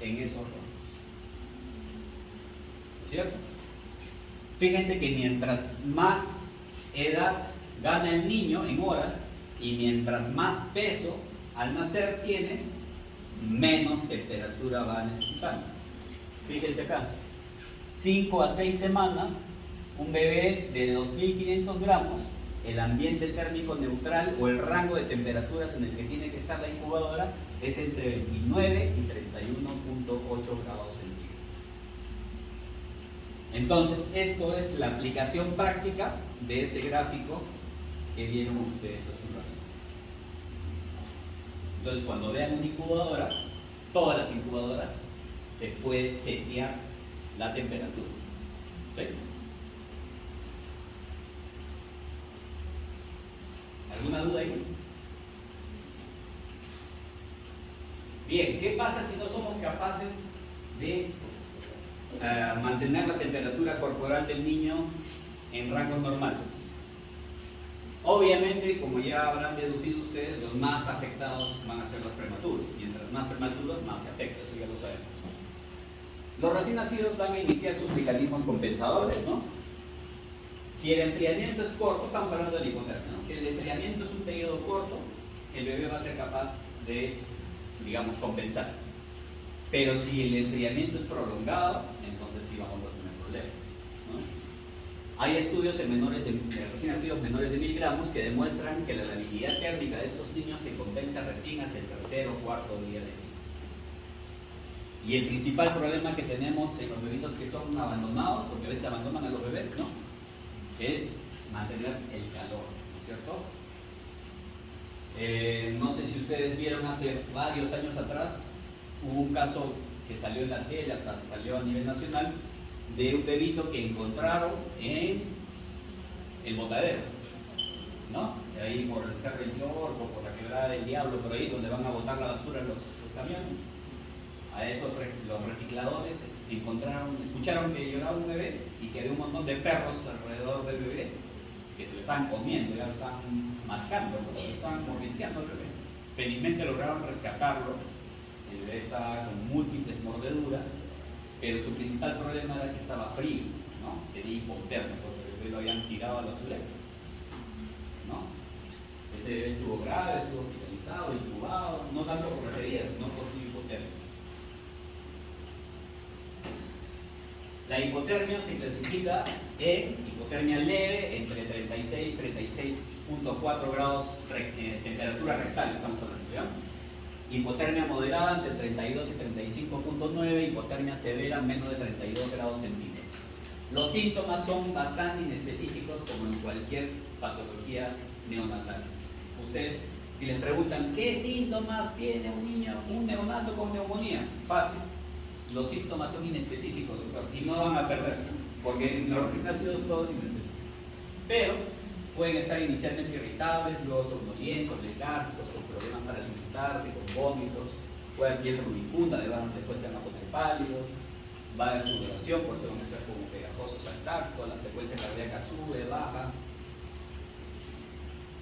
en esos rangos. ¿Cierto? Fíjense que mientras más edad gana el niño en horas y mientras más peso al nacer tiene, menos temperatura va a necesitar. Fíjense acá, 5 a 6 semanas, un bebé de 2500 gramos, el ambiente térmico neutral o el rango de temperaturas en el que tiene que estar la incubadora es entre 29 y 31.8 grados centígrados. Entonces, esto es la aplicación práctica de ese gráfico que vieron ustedes hace un ratito. Entonces, cuando vean una incubadora, todas las incubadoras se puede setear la temperatura. ¿Sí? ¿Alguna duda ahí? Bien, ¿qué pasa si no somos capaces de mantener la temperatura corporal del niño en rangos normales? Obviamente, como ya habrán deducido ustedes, los más afectados van a ser los prematuros. Mientras más prematuros, más se afecta, eso ya lo sabemos. Los recién nacidos van a iniciar sus mecanismos compensadores, ¿no? Si el enfriamiento es corto, estamos hablando de la hipotermia, ¿no? Si el enfriamiento es un periodo corto, el bebé va a ser capaz de, digamos, compensar. Pero si el enfriamiento es prolongado, entonces sí vamos a tener problemas, ¿no? Hay estudios en recién nacidos menores de 1000 gramos que demuestran que la labilidad térmica de estos niños se compensa recién hacia el tercer o cuarto día de vida. Y el principal problema que tenemos en los bebitos que son abandonados, porque a veces abandonan a los bebés, ¿no?, es mantener el calor, ¿no es cierto? No sé si ustedes vieron hace varios años atrás, hubo un caso que salió en la tele, hasta salió a nivel nacional, de un bebito que encontraron en el botadero, ¿no? Ahí por el Cerro del Yorco, por la Quebrada del Diablo, por ahí donde van a botar la basura los camiones. A esos los recicladores escucharon que lloraba un bebé y que había un montón de perros alrededor del bebé que se lo estaban comiendo, ya lo estaban mascando, lo estaban mordisqueando al bebé. Felizmente lograron rescatarlo, el bebé estaba con múltiples mordeduras, pero su principal problema era que estaba frío, ¿no? Tenía hipotermia, porque el bebé lo habían tirado al basurero, ¿no? Ese bebé estuvo grave, estuvo hospitalizado, intubado, no tanto por las heridas, sino por su hipotermia. La hipotermia se clasifica en hipotermia leve entre 36 y 36.4 grados temperatura rectal, estamos hablando, ¿ya? Hipotermia moderada entre 32 y 35.9, hipotermia severa menos de 32 grados centígrados. Los síntomas son bastante inespecíficos como en cualquier patología neonatal. Ustedes, si les preguntan ¿qué síntomas tiene un neonato con neumonía? Fácil. Los síntomas son inespecíficos, doctor, y no van a perder. porque normalmente han sido todos inespecíficos. Pero pueden estar inicialmente irritables, luego somnolientos, letárgicos, con problemas para alimentarse, con vómitos, puede haber piel rubicunda, después se van a poner pálidos, va a haber sudoración, por eso van a estar como pegajosos al tacto, la frecuencia cardíaca sube, baja,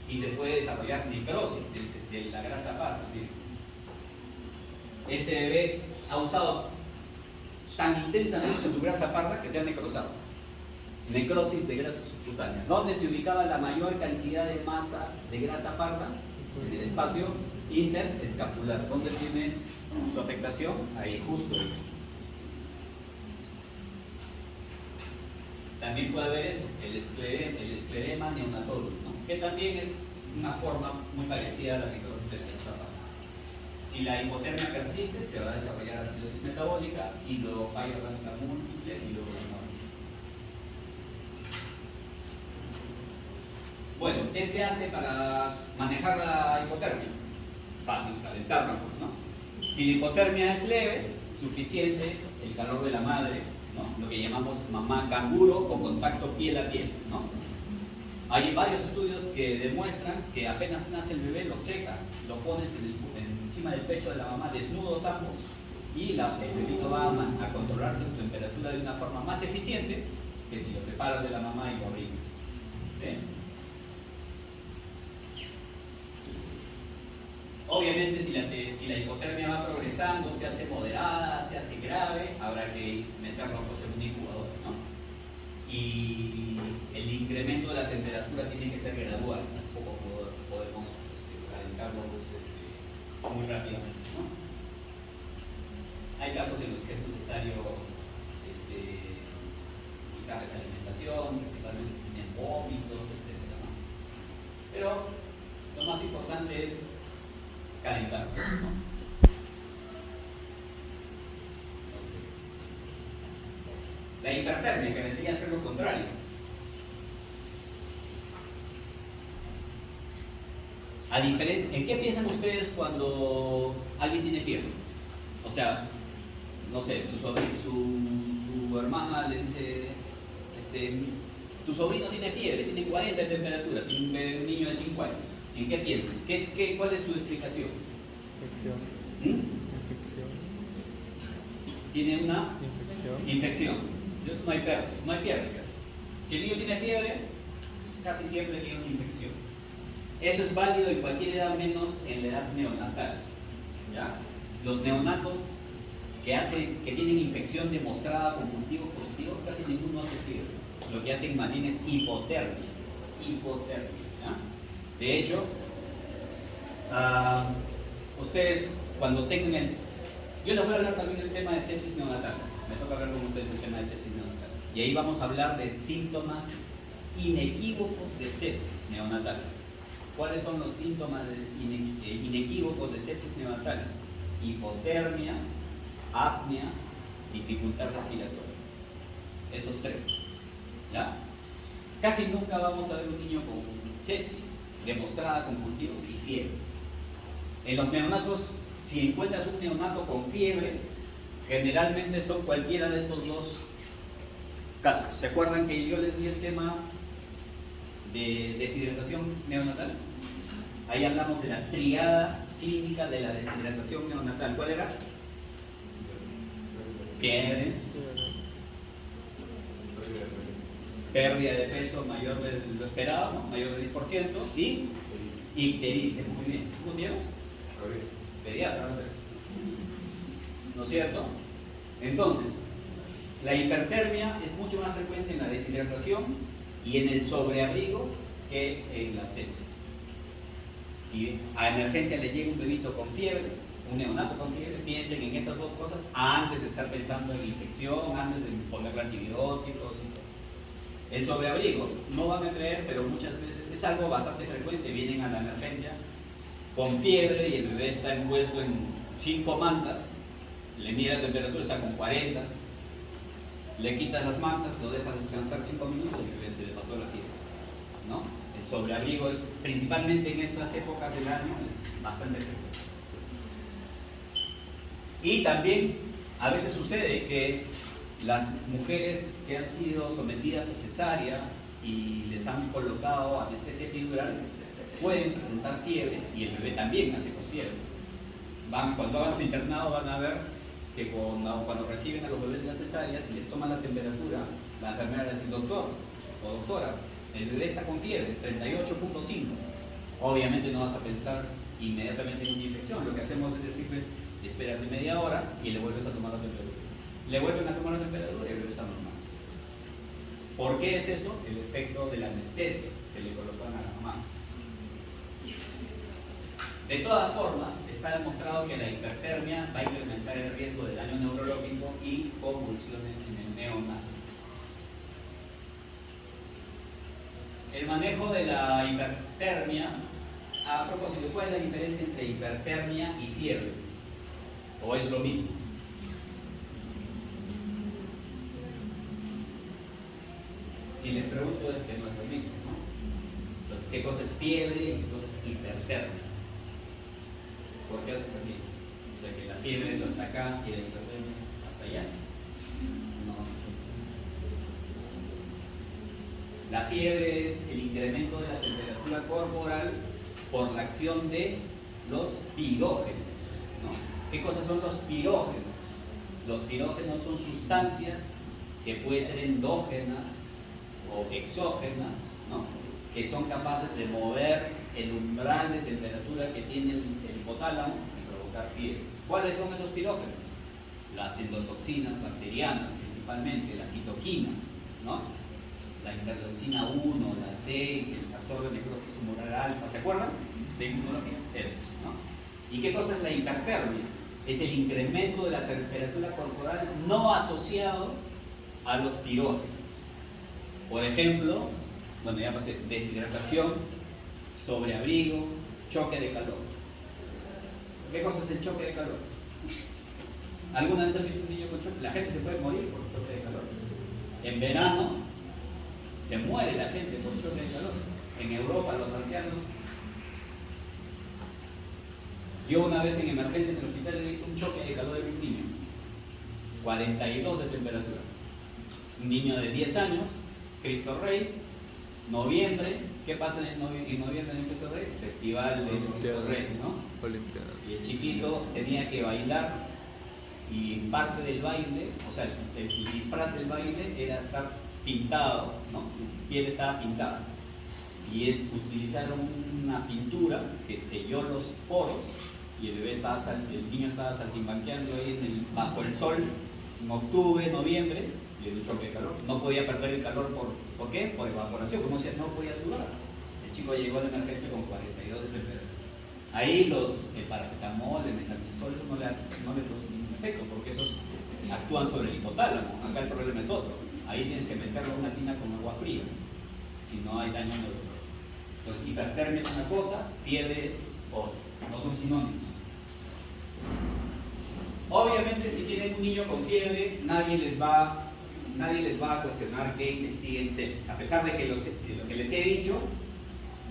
y se puede desarrollar necrosis de la grasa parda. Este bebé ha usado tan intensamente su grasa parda que se ha necrosado. Necrosis de grasa subcutánea. ¿Dónde se ubicaba la mayor cantidad de masa de grasa parda? En el espacio interescapular. ¿Dónde tiene su afectación? Ahí, justo. También puede haber eso, el esclerema neonatorum, ¿no? Que también es una forma muy parecida a la necrosis de la grasa parda. Si la hipotermia persiste, se va a desarrollar acidosis metabólica y luego falla orgánica múltiple y luego la muerte. Bueno, ¿qué se hace para manejar la hipotermia? Fácil, calentarla, pues, ¿no? Si la hipotermia es leve, suficiente el calor de la madre, ¿no? Lo que llamamos mamá canguro o contacto piel a piel, ¿no? Hay varios estudios que demuestran que apenas nace el bebé, lo secas, lo pones encima del pecho de la mamá, desnudos ambos, y el bebito va a controlar su temperatura de una forma más eficiente que si lo separas de la mamá y lo abrigas. ¿Sí? Obviamente, si la hipotermia va progresando, se hace moderada, se hace grave, habrá que meterlo pues, en un incubador, ¿no? Y el incremento de la temperatura tiene que ser gradual, tampoco podemos calentarlo pues, muy rápidamente, ¿no? Hay casos en los que es necesario quitarle la alimentación, principalmente si tienen vómitos, etc., ¿no? Pero lo más importante es calentar, ¿no? La hipertermia, que vendría a ser lo contrario. A diferencia, ¿en qué piensan ustedes cuando alguien tiene fiebre? O sea, no sé, su hermana le dice, tu sobrino tiene fiebre, tiene 40 de temperatura, tiene un niño de 5 años. ¿En qué piensan? ¿Cuál es su explicación? Tiene una infección. No hay pierde casi. Si el niño tiene fiebre, casi siempre tiene una infección. Eso es válido en cualquier edad menos en la edad neonatal. ¿Ya? Los neonatos que tienen infección demostrada con cultivos positivos, casi ninguno hace fiebre. Lo que hacen más bien es hipotermia. ¿Ya? De hecho, ustedes cuando tengan yo les voy a hablar también del tema de sepsis neonatal. Me toca hablar con ustedes del tema de sepsis neonatal. Y ahí vamos a hablar de síntomas inequívocos de sepsis neonatal. ¿Cuáles son los síntomas inequívocos de sepsis neonatal? Hipotermia, apnea, dificultad respiratoria. Esos tres. ¿Ya? Casi nunca vamos a ver un niño con sepsis demostrada con cultivos y fiebre. En los neonatos, si encuentras un neonato con fiebre, generalmente son cualquiera de esos dos casos. ¿Se acuerdan que yo les di el tema de deshidratación neonatal? Ahí hablamos de la triada clínica de la deshidratación neonatal. ¿Cuál era? Fiebre, pérdida de peso mayor de lo esperado, ¿no? Mayor del 10%, y ictericia. Muy bien. ¿Cómo te llamas? Pediatra, ¿no es cierto? Entonces, la hipertermia es mucho más frecuente en la deshidratación y en el sobreabrigo que en la sepsis. Si a emergencia les llega un bebito con fiebre, un neonato con fiebre, piensen en esas dos cosas antes de estar pensando en infección, antes de ponerle antibióticos y todo. El sobreabrigo, no van a creer, pero muchas veces es algo bastante frecuente. Vienen a la emergencia con fiebre y el bebé está envuelto en 5 mantas, le mide la temperatura, está con 40, le quitas las mantas, lo dejas descansar 5 minutos y el bebé se le pasó la fiebre, ¿no? El sobreabrigo es, principalmente en estas épocas del año, es bastante frecuente. Y también a veces sucede que Las mujeres que han sido sometidas a cesárea y les han colocado anestesia epidural pueden presentar fiebre, y el bebé también nace con fiebre. Cuando hagan su internado van a ver que cuando reciben a los bebés de la cesárea, si les toman la temperatura, la enfermera les dice: doctor o doctora, el bebé está con fiebre, 38.5. Obviamente no vas a pensar inmediatamente en una infección. Lo que hacemos es decirle: espérate media hora y le vuelves a tomar la temperatura. Le vuelven a tomar la temperatura y el bebé está normal. ¿Por qué es eso? El efecto de la anestesia que le colocan a la mamá. De todas formas, está demostrado que la hipertermia va a incrementar el riesgo de daño neurológico y convulsiones en el neonato. El manejo de la hipertermia, a propósito, ¿cuál es la diferencia entre hipertermia y fiebre? ¿O es lo mismo? Si les pregunto, es que no es lo mismo, ¿no? Entonces, ¿qué cosa es fiebre y qué cosa es hipertermia? ¿Por qué haces así? O sea, que la fiebre es hasta acá y la hipertermia es hasta allá. No, no sé. La fiebre es el incremento de la temperatura corporal por la acción de los pirógenos, ¿no? ¿Qué cosas son los pirógenos? Los pirógenos son sustancias que pueden ser endógenas o exógenas, ¿no? Que son capaces de mover el umbral de temperatura que tiene el hipotálamo y provocar fiebre. ¿Cuáles son esos pirógenos? Las endotoxinas bacterianas, principalmente, las citoquinas, ¿no? La interleucina 1, la 6, el factor de necrosis tumoral alfa, ¿se acuerdan? De inmunología, esos, ¿no? ¿Y qué cosa es la hipertermia? Es el incremento de la temperatura corporal no asociado a los pirógenos. Por ejemplo, bueno, ya pasé, deshidratación, sobreabrigo, choque de calor. ¿Qué cosa es el choque de calor? ¿Alguna vez han visto un niño con choque? La gente se puede morir por choque de calor. En verano se muere la gente por choque de calor. En Europa, los ancianos. Yo una vez en emergencia en el hospital he visto un choque de calor en un niño. 42 de temperatura. Un niño de 10 años, Cristo Rey, noviembre. ¿Qué pasa en noviembre en el Cristo Rey? Festival de Cristo Rey, ¿no? Olimpiadas. Y el chiquito tenía que bailar, y parte del baile, o sea, el disfraz del baile era estar pintado, ¿no? Su piel estaba pintada. Y utilizaron una pintura que selló los poros, y el niño estaba saltimbanqueando ahí bajo el sol en octubre, noviembre, y le dio un choque de calor. No podía perder el calor, ¿por qué? Por evaporación, como decía, no podía sudar. El chico llegó a la emergencia con 42 de temperatura. Ahí el paracetamol, el metamizol no le produce ningún efecto, porque esos actúan sobre el hipotálamo. Acá el problema es otro. Ahí tienes que meterlo en una tina con agua fría, si no hay daño neurológico. Entonces, hipertermia es una cosa, fiebre es otra, no son sinónimos. Obviamente, si tienen un niño con fiebre, nadie les va a cuestionar que investiguen sepsis. A pesar de que lo que les he dicho,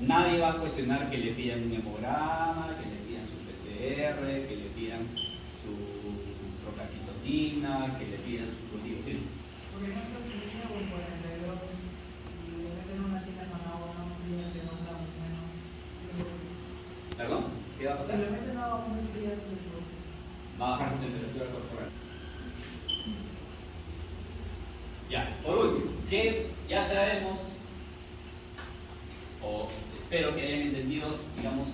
nadie va a cuestionar que le pidan un hemograma, que le pidan su PCR, que le pidan su procalcitotina, que le pidan su cultivo. Por ejemplo, si viene con 42 y le meten una tina con agua muy fría, que no da menos. ¿Perdón? ¿Qué va a Si pasar? le meten agua muy fría, Va a bajar su temperatura corporal. Ya, por último, que ya sabemos, o espero que hayan entendido, digamos,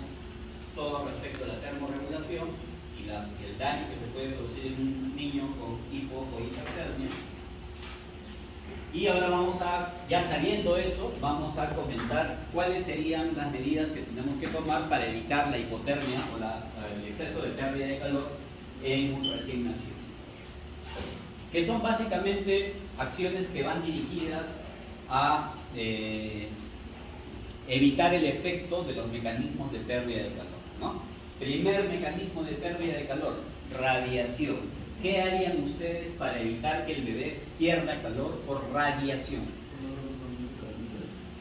todo respecto a la termorregulación y el daño que se puede producir en un niño con hipo o hipertermia. Y ahora ya sabiendo eso, vamos a comentar cuáles serían las medidas que tenemos que tomar para evitar la hipotermia o el exceso de pérdida de calor en un recién nacido. Que son básicamente acciones que van dirigidas a evitar el efecto de los mecanismos de pérdida de calor, ¿no? Primer mecanismo de pérdida de calor, radiación. ¿Qué harían ustedes para evitar que el bebé pierda calor por radiación?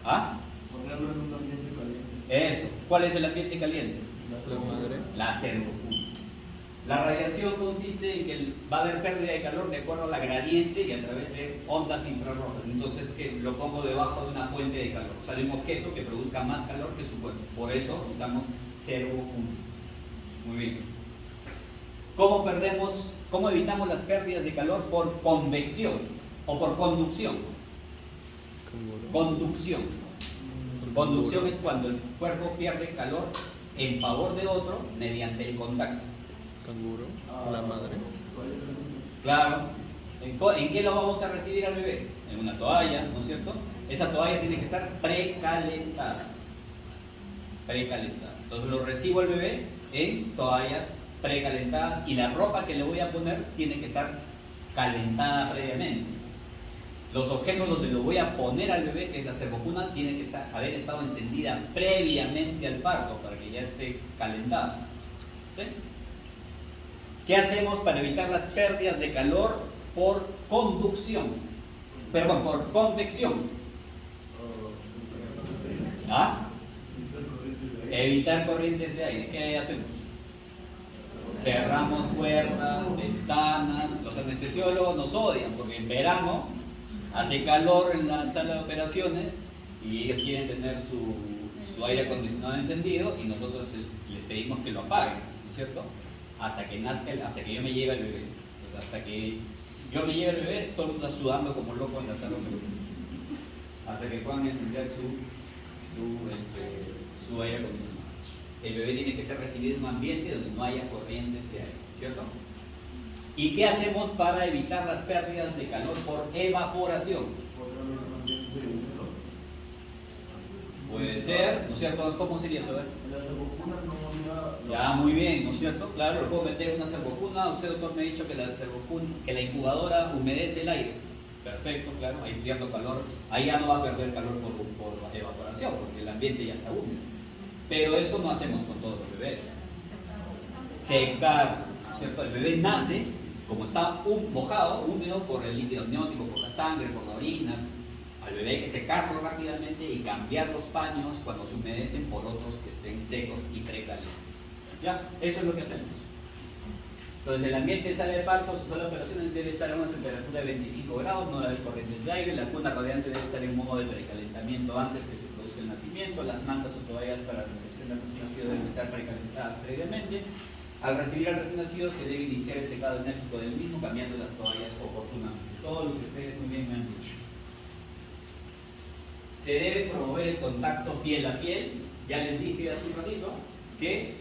¿Ah? Ponerlo en un ambiente caliente. Eso. ¿Cuál es el ambiente caliente? La madre. La servocuna. La radiación consiste en que va a haber pérdida de calor de acuerdo a la gradiente y a través de ondas infrarrojas. Entonces que lo pongo debajo de una fuente de calor, o sea, de un objeto que produzca más calor que su cuerpo. Por eso usamos servopuntas. Muy bien. ¿Cómo evitamos las pérdidas de calor? Por convección o por conducción. Conducción. Conducción es cuando el cuerpo pierde calor en favor de otro mediante el contacto. Canguro, la madre. Claro. ¿En qué lo vamos a recibir al bebé? En una toalla, ¿no es cierto? Esa toalla tiene que estar precalentada. Precalentada. Entonces lo recibo al bebé en toallas precalentadas y la ropa que le voy a poner tiene que estar calentada previamente. Los objetos donde lo voy a poner al bebé, que es la servocuna, tiene que haber estado encendida previamente al parto para que ya esté calentada. ¿Sí? ¿Qué hacemos para evitar las pérdidas de calor por conducción? Perdón, por convección. ¿Ah? Evitar corrientes de aire. ¿Qué hacemos? Cerramos puertas, ventanas. Los anestesiólogos nos odian porque en verano hace calor en la sala de operaciones y ellos quieren tener su aire acondicionado encendido y nosotros les pedimos que lo apaguen, ¿no es cierto? Hasta que nazca, hasta que yo me lleve el bebé. Entonces, hasta que yo me lleve el bebé, todo el mundo está sudando como loco en la sala de operaciones. Hasta que puedan encender su aire acondicionado. El bebé tiene que ser recibido en un ambiente donde no haya corrientes de aire, ¿cierto? ¿Y qué hacemos para evitar las pérdidas de calor por evaporación? Puede ser, ¿no es cierto? ¿Cómo sería eso? Ya, muy bien, ¿no es cierto? Claro, lo puedo meter en una servocuna. Usted, doctor, me ha dicho que la incubadora humedece el aire. Perfecto, claro, ahí pierdo calor. Ahí ya no va a perder calor por evaporación, porque el ambiente ya está húmedo. Pero eso no hacemos con todos los bebés. Secar, ¿no es cierto? El bebé nace, como está mojado, húmedo por el líquido amniótico, por la sangre, por la orina. Al bebé hay que secarlo rápidamente y cambiar los paños cuando se humedecen por otros que estén secos y precalientes. ¿Ya? Eso es lo que hacemos. Entonces el ambiente de sala de partos o sala de operaciones debe estar a una temperatura de 25 grados, no debe haber corrientes de aire, la cuna radiante debe estar en modo de precalentamiento antes que se produzca el nacimiento, las mantas o toallas para la recepción del recién nacido deben estar precalentadas previamente. Al recibir al recién nacido se debe iniciar el secado enérgico del mismo cambiando las toallas oportunamente. Todo lo que ustedes muy bien me han dicho. Se debe promover el contacto piel a piel. Ya les dije hace un ratito que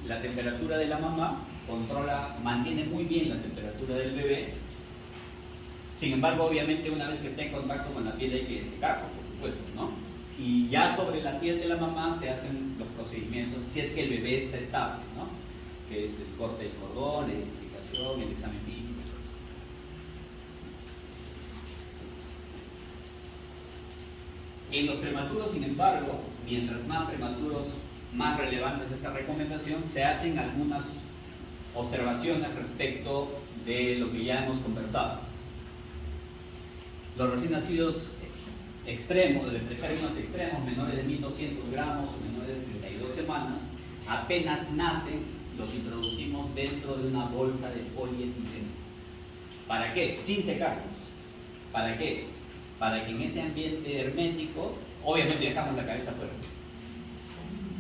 la temperatura de la mamá mantiene muy bien la temperatura del bebé. Sin embargo, obviamente una vez que está en contacto con la piel hay que secarlo, por supuesto, ¿no? Y ya sobre la piel de la mamá se hacen los procedimientos si es que el bebé está estable, ¿no? Que es el corte del cordón, la identificación, el examen físico. En los prematuros, sin embargo, mientras más prematuros, más relevante es esta recomendación, se hacen algunas observaciones respecto de lo que ya hemos conversado. Los recién nacidos extremos, de términos extremos, menores de 1200 gramos o menores de 32 semanas, apenas nacen, los introducimos dentro de una bolsa de polietileno. ¿Para qué? Sin secarlos. ¿Para qué? Para que en ese ambiente hermético, obviamente dejamos la cabeza fuera,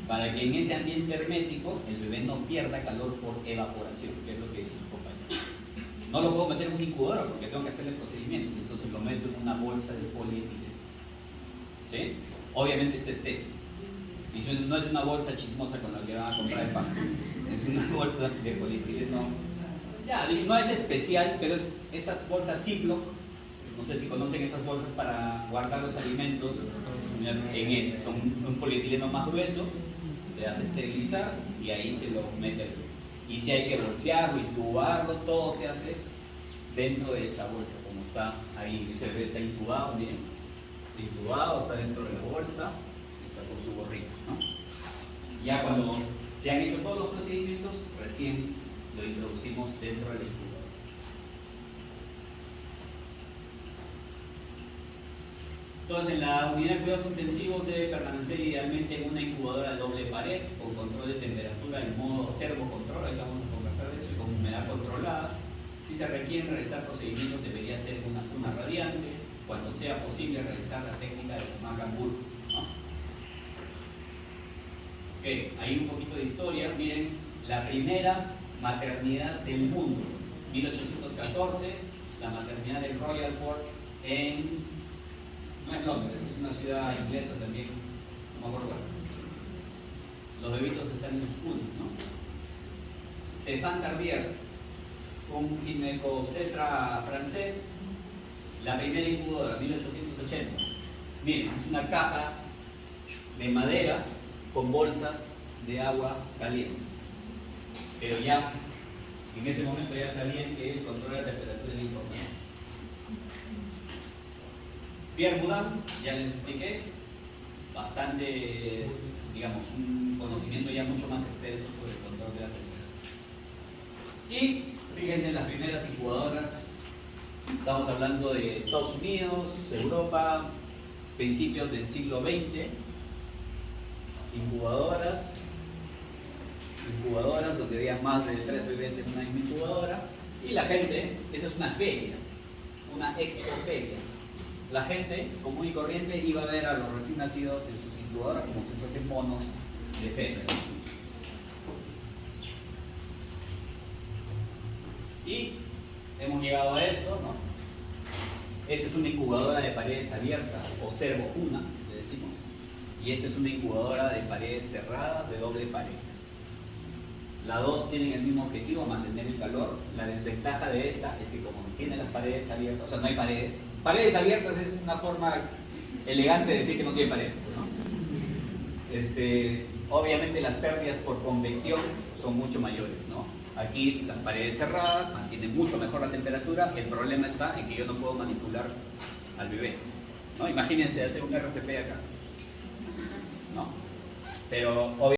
para que en ese ambiente hermético el bebé no pierda calor por evaporación, que es lo que dice su compañero. No lo puedo meter en un incubadora porque tengo que hacerle procedimientos, entonces lo meto en una bolsa de polietileno. ¿Sí? Obviamente este estéril. Y no es una bolsa chismosa con la que van a comprar el pan, es una bolsa de polietileno. Ya, no es especial, pero es esas bolsas Ziploc. No sé si conocen esas bolsas para guardar los alimentos en ese. Son un polietileno más grueso, se hace esterilizar y ahí se lo mete al bebé. Y si hay que bolsearlo, intubarlo, todo se hace dentro de esa bolsa, como está ahí. Ese bebé está intubado, miren. Está intubado, está dentro de la bolsa, está con su gorrito, ¿no? Ya cuando se han hecho todos los procedimientos, recién lo introducimos dentro de la incubadora. Entonces, en la unidad de cuidados intensivos debe permanecer idealmente en una incubadora de doble pared con control de temperatura en modo servocontrol, ahí vamos a conversar de eso y con humedad controlada. Si se requieren realizar procedimientos, debería ser una radiante. Cuando sea posible, realizar la técnica de tomar canguro, ¿no? Ok, hay un poquito de historia. Miren, la primera maternidad del mundo, 1814, la maternidad del Royal Port no es Londres, es una ciudad inglesa también, no me acuerdo cuál. Los bebitos están en los puntos, ¿no? Stéphane Tardieu, un ginecobstetra francés, la primera incubadora, 1880. Miren, es una caja de madera con bolsas de agua calientes. Pero ya, en ese momento ya sabían que el control de la temperatura era importante. Pierre Boudin, ya les expliqué, bastante, digamos, un conocimiento ya mucho más extenso sobre el control de la temperatura. Y fíjense en las primeras incubadoras, estamos hablando de Estados Unidos, Europa, principios del siglo XX, incubadoras donde había más de 3 bebés en una incubadora, y la gente, eso es una feria, una expoferia. La gente común y corriente iba a ver a los recién nacidos en sus incubadoras como si fuesen monos de feria. Y hemos llegado a esto, ¿no? Esta es una incubadora de paredes abiertas, o servocuna, le decimos. Y esta es una incubadora de paredes cerradas, de doble pared. Las dos tienen el mismo objetivo, mantener el calor. La desventaja de esta es que como tiene las paredes abiertas, o sea, no hay paredes. Paredes abiertas es una forma elegante de decir que no tiene paredes, ¿no? Obviamente las pérdidas por convección son mucho mayores, ¿no? Aquí las paredes cerradas mantienen mucho mejor la temperatura. El problema está en que yo no puedo manipular al bebé, ¿no? Imagínense hacer un RCP acá, ¿no? Pero obviamente